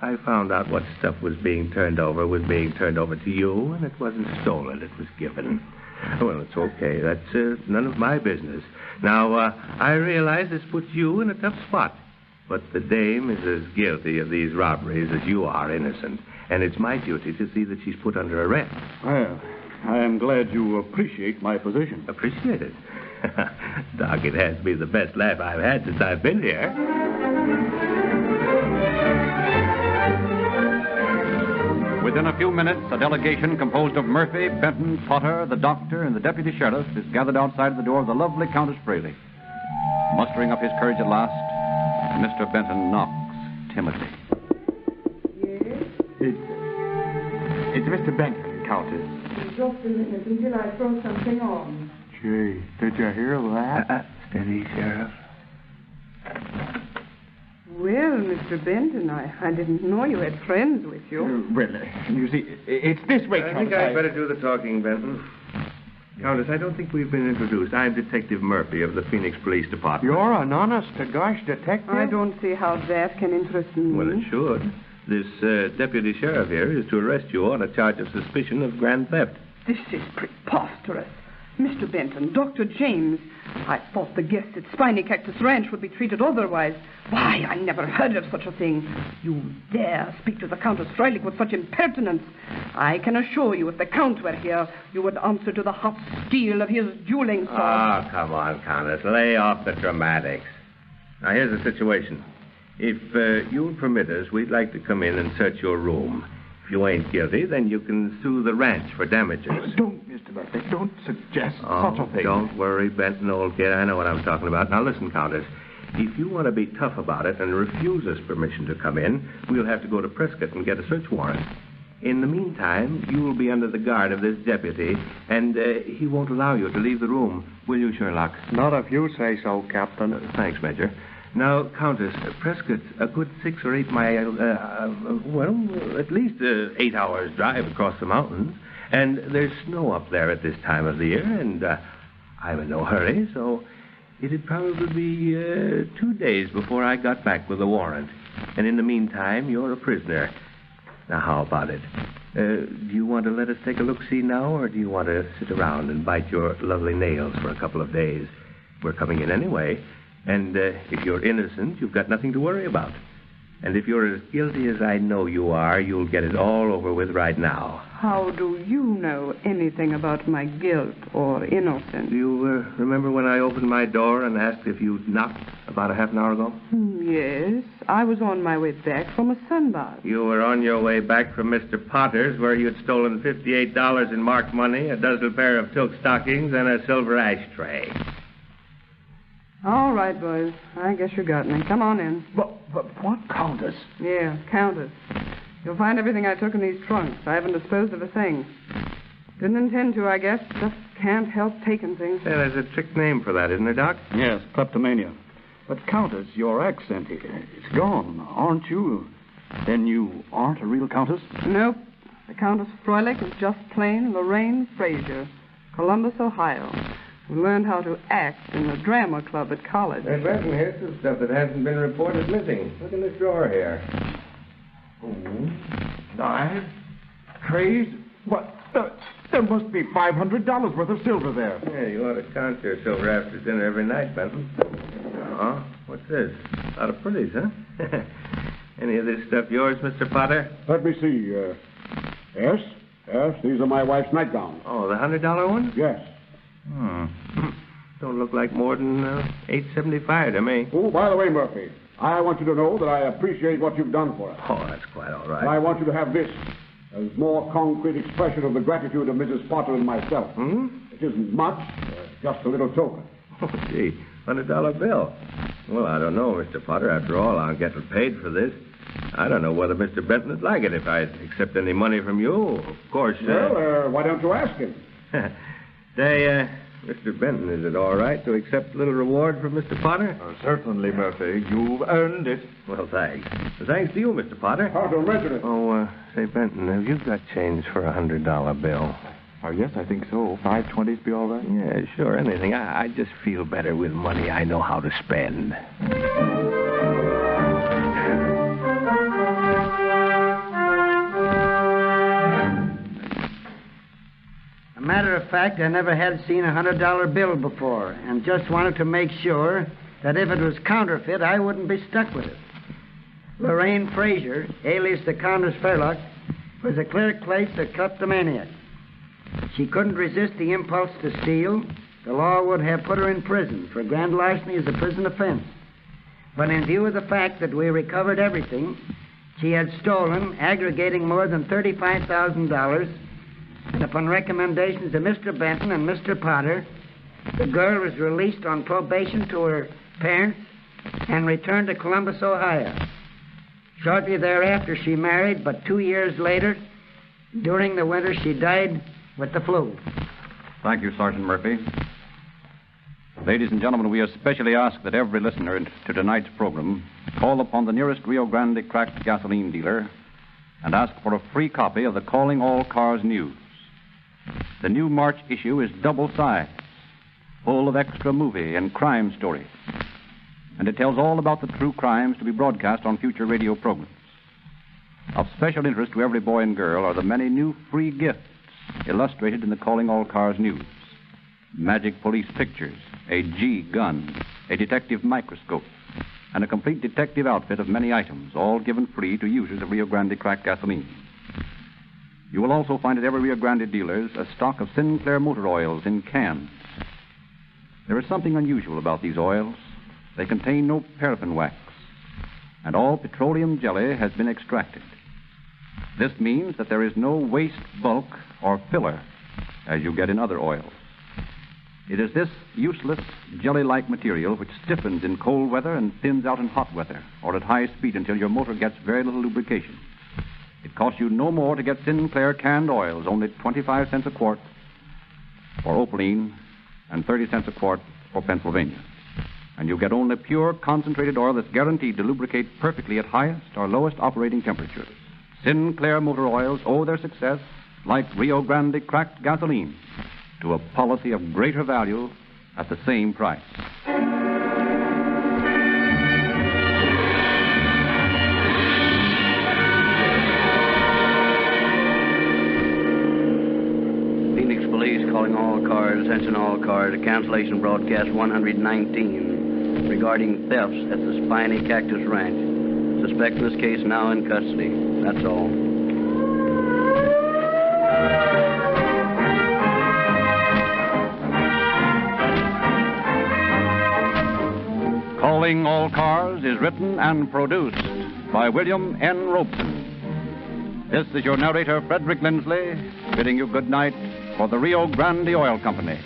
I found out what stuff was being turned over to you, and it wasn't stolen. It was given. Well, it's okay. That's none of my business. Now, I realize this puts you in a tough spot. But the dame is as guilty of these robberies as you are innocent. And it's my duty to see that she's put under arrest. Well, I am glad you appreciate my position. Appreciate it? Doc, it has to be the best laugh I've had since I've been here. Within a few minutes, a delegation composed of Murphy, Benton, Potter, the doctor, and the deputy sheriff is gathered outside the door of the lovely Countess Fraley. Mustering up his courage at last, Mr. Benton knocks timidly. It's Mr. Benton, Countess. Just a minute until I throw something on. Gee, did you hear that? Steady, Sheriff. Well, Mr. Benton, I didn't know you had friends with you. Well, you see, it's this way, I think I'd better do the talking, Benton. Countess, I don't think we've been introduced. I'm Detective Murphy of the Phoenix Police Department. You're an honest-to-gosh detective? I don't see how that can interest me. Well, it should. This deputy sheriff here is to arrest you on a charge of suspicion of grand theft. This is preposterous. Mr. Benton, Dr. James, I thought the guests at Spiny Cactus Ranch would be treated otherwise. Why, I never heard of such a thing. You dare speak to the Countess Freilich with such impertinence. I can assure you, if the Count were here, you would answer to the hot steel of his dueling sword. Oh, come on, Countess. Lay off the dramatics. Now, here's the situation. If you'll permit us, we'd like to come in and search your room. If you ain't guilty, then you can sue the ranch for damages. Don't, Mr. Murphy, don't suggest such a thing. Don't worry, Benton, old kid. I know what I'm talking about. Now, listen, Countess. If you want to be tough about it and refuse us permission to come in, we'll have to go to Prescott and get a search warrant. In the meantime, you will be under the guard of this deputy, and he won't allow you to leave the room. Will you, Sherlock? Not if you say so, Captain. Thanks, Major. Now, Countess, Prescott's a good 6 or 8 mile, at least 8 hours drive across the mountains. And there's snow up there at this time of the year, and I'm in no hurry, so it'd probably be 2 days before I got back with a warrant. And in the meantime, you're a prisoner. Now, how about it? Do you want to let us take a look-see now, or do you want to sit around and bite your lovely nails for a couple of days? We're coming in anyway. And if you're innocent, you've got nothing to worry about. And if you're as guilty as I know you are, you'll get it all over with right now. How do you know anything about my guilt or innocence? Do you remember when I opened my door and asked if you'd knocked about a half an hour ago? Yes. I was on my way back from a sunbath. You were on your way back from Mr. Potter's, where you had stolen $58 in marked money, a dozen pair of silk stockings, and a silver ashtray. All right, boys. I guess you got me. Come on in. But what, Countess? Yeah, Countess. You'll find everything I took in these trunks. I haven't disposed of a thing. Didn't intend to, I guess. Just can't help taking things. Yeah, there's a trick name for that, isn't there, Doc? Yes, kleptomania. But, Countess, your accent, it's gone, aren't you? Then you aren't a real Countess? Nope. The Countess Freilich is just plain Lorraine Frazier, Columbus, Ohio. We learned how to act in the drama club at college. There's Benton, here's some stuff that hasn't been reported missing. Look in this drawer here. Knives? Trays? What? There must be $500 worth of silver there. Yeah, you ought to count your silver after dinner every night, Benton. What's this? A lot of pretties, huh? Any of this stuff yours, Mr. Potter? Let me see. Yes, Yes, these are my wife's nightgowns. Oh, the $100 ones? Yes. Don't look like more than $8.75 to me. Oh, by the way, Murphy, I want you to know that I appreciate what you've done for us. Oh, that's quite all right. And I want you to have this as more concrete expression of the gratitude of Mrs. Potter and myself. It isn't much, just a little token. Oh, gee, $100 bill. Well, I don't know, Mr. Potter. After all, I'll get paid for this. I don't know whether Mr. Benton would like it if I accept any money from you. Of course. Well, why don't you ask him? Say, Mr. Benton, is it all right to accept a little reward from Mr. Potter? Certainly, Murphy. You've earned it. Well, thanks. Thanks to you, Mr. Potter. How to mention it? Oh, say, Benton, have you got change for a $100 bill? Oh, yes, I think so. 520s be all right? Yeah, sure, anything. I just feel better with money I know how to spend. A matter of fact, I never had seen a $100 bill before, and just wanted to make sure that if it was counterfeit, I wouldn't be stuck with it. Lorraine Frazier, alias the Countess Fairlock, was a clear-classed kleptomaniac. She couldn't resist the impulse to steal. The law would have put her in prison, for grand larceny is a prison offense. But in view of the fact that we recovered everything, she had stolen, aggregating more than $35,000, and upon recommendations of Mr. Benton and Mr. Potter, the girl was released on probation to her parents and returned to Columbus, Ohio. Shortly thereafter, she married, but 2 years later, during the winter, she died with the flu. Thank you, Sergeant Murphy. Ladies and gentlemen, we especially ask that every listener to tonight's program call upon the nearest Rio Grande cracked gasoline dealer and ask for a free copy of the Calling All Cars News. The new March issue is double-sized, full of extra movie and crime stories, and it tells all about the true crimes to be broadcast on future radio programs. Of special interest to every boy and girl are the many new free gifts illustrated in the Calling All Cars News. Magic police pictures, a G gun, a detective microscope, and a complete detective outfit of many items, all given free to users of Rio Grande cracked gasoline. You will also find at every Rio Grande dealer's a stock of Sinclair motor oils in cans. There is something unusual about these oils. They contain no paraffin wax, and all petroleum jelly has been extracted. This means that there is no waste bulk or filler as you get in other oils. It is this useless jelly-like material which stiffens in cold weather and thins out in hot weather or at high speed until your motor gets very little lubrication. It costs you no more to get Sinclair canned oils, only 25 cents a quart for Opaline and 30 cents a quart for Pennsylvania. And you get only pure concentrated oil that's guaranteed to lubricate perfectly at highest or lowest operating temperatures. Sinclair motor oils owe their success, like Rio Grande cracked gasoline, to a policy of greater value at the same price. Phoenix Police calling all cars, attention all cars, to cancellation broadcast 119 regarding thefts at the Spiny Cactus Ranch. Suspect in this case now in custody. That's all. Calling All Cars is written and produced by William N. Robeson. This is your narrator, Frederick Lindsley, bidding you good night for the Rio Grande Oil Company.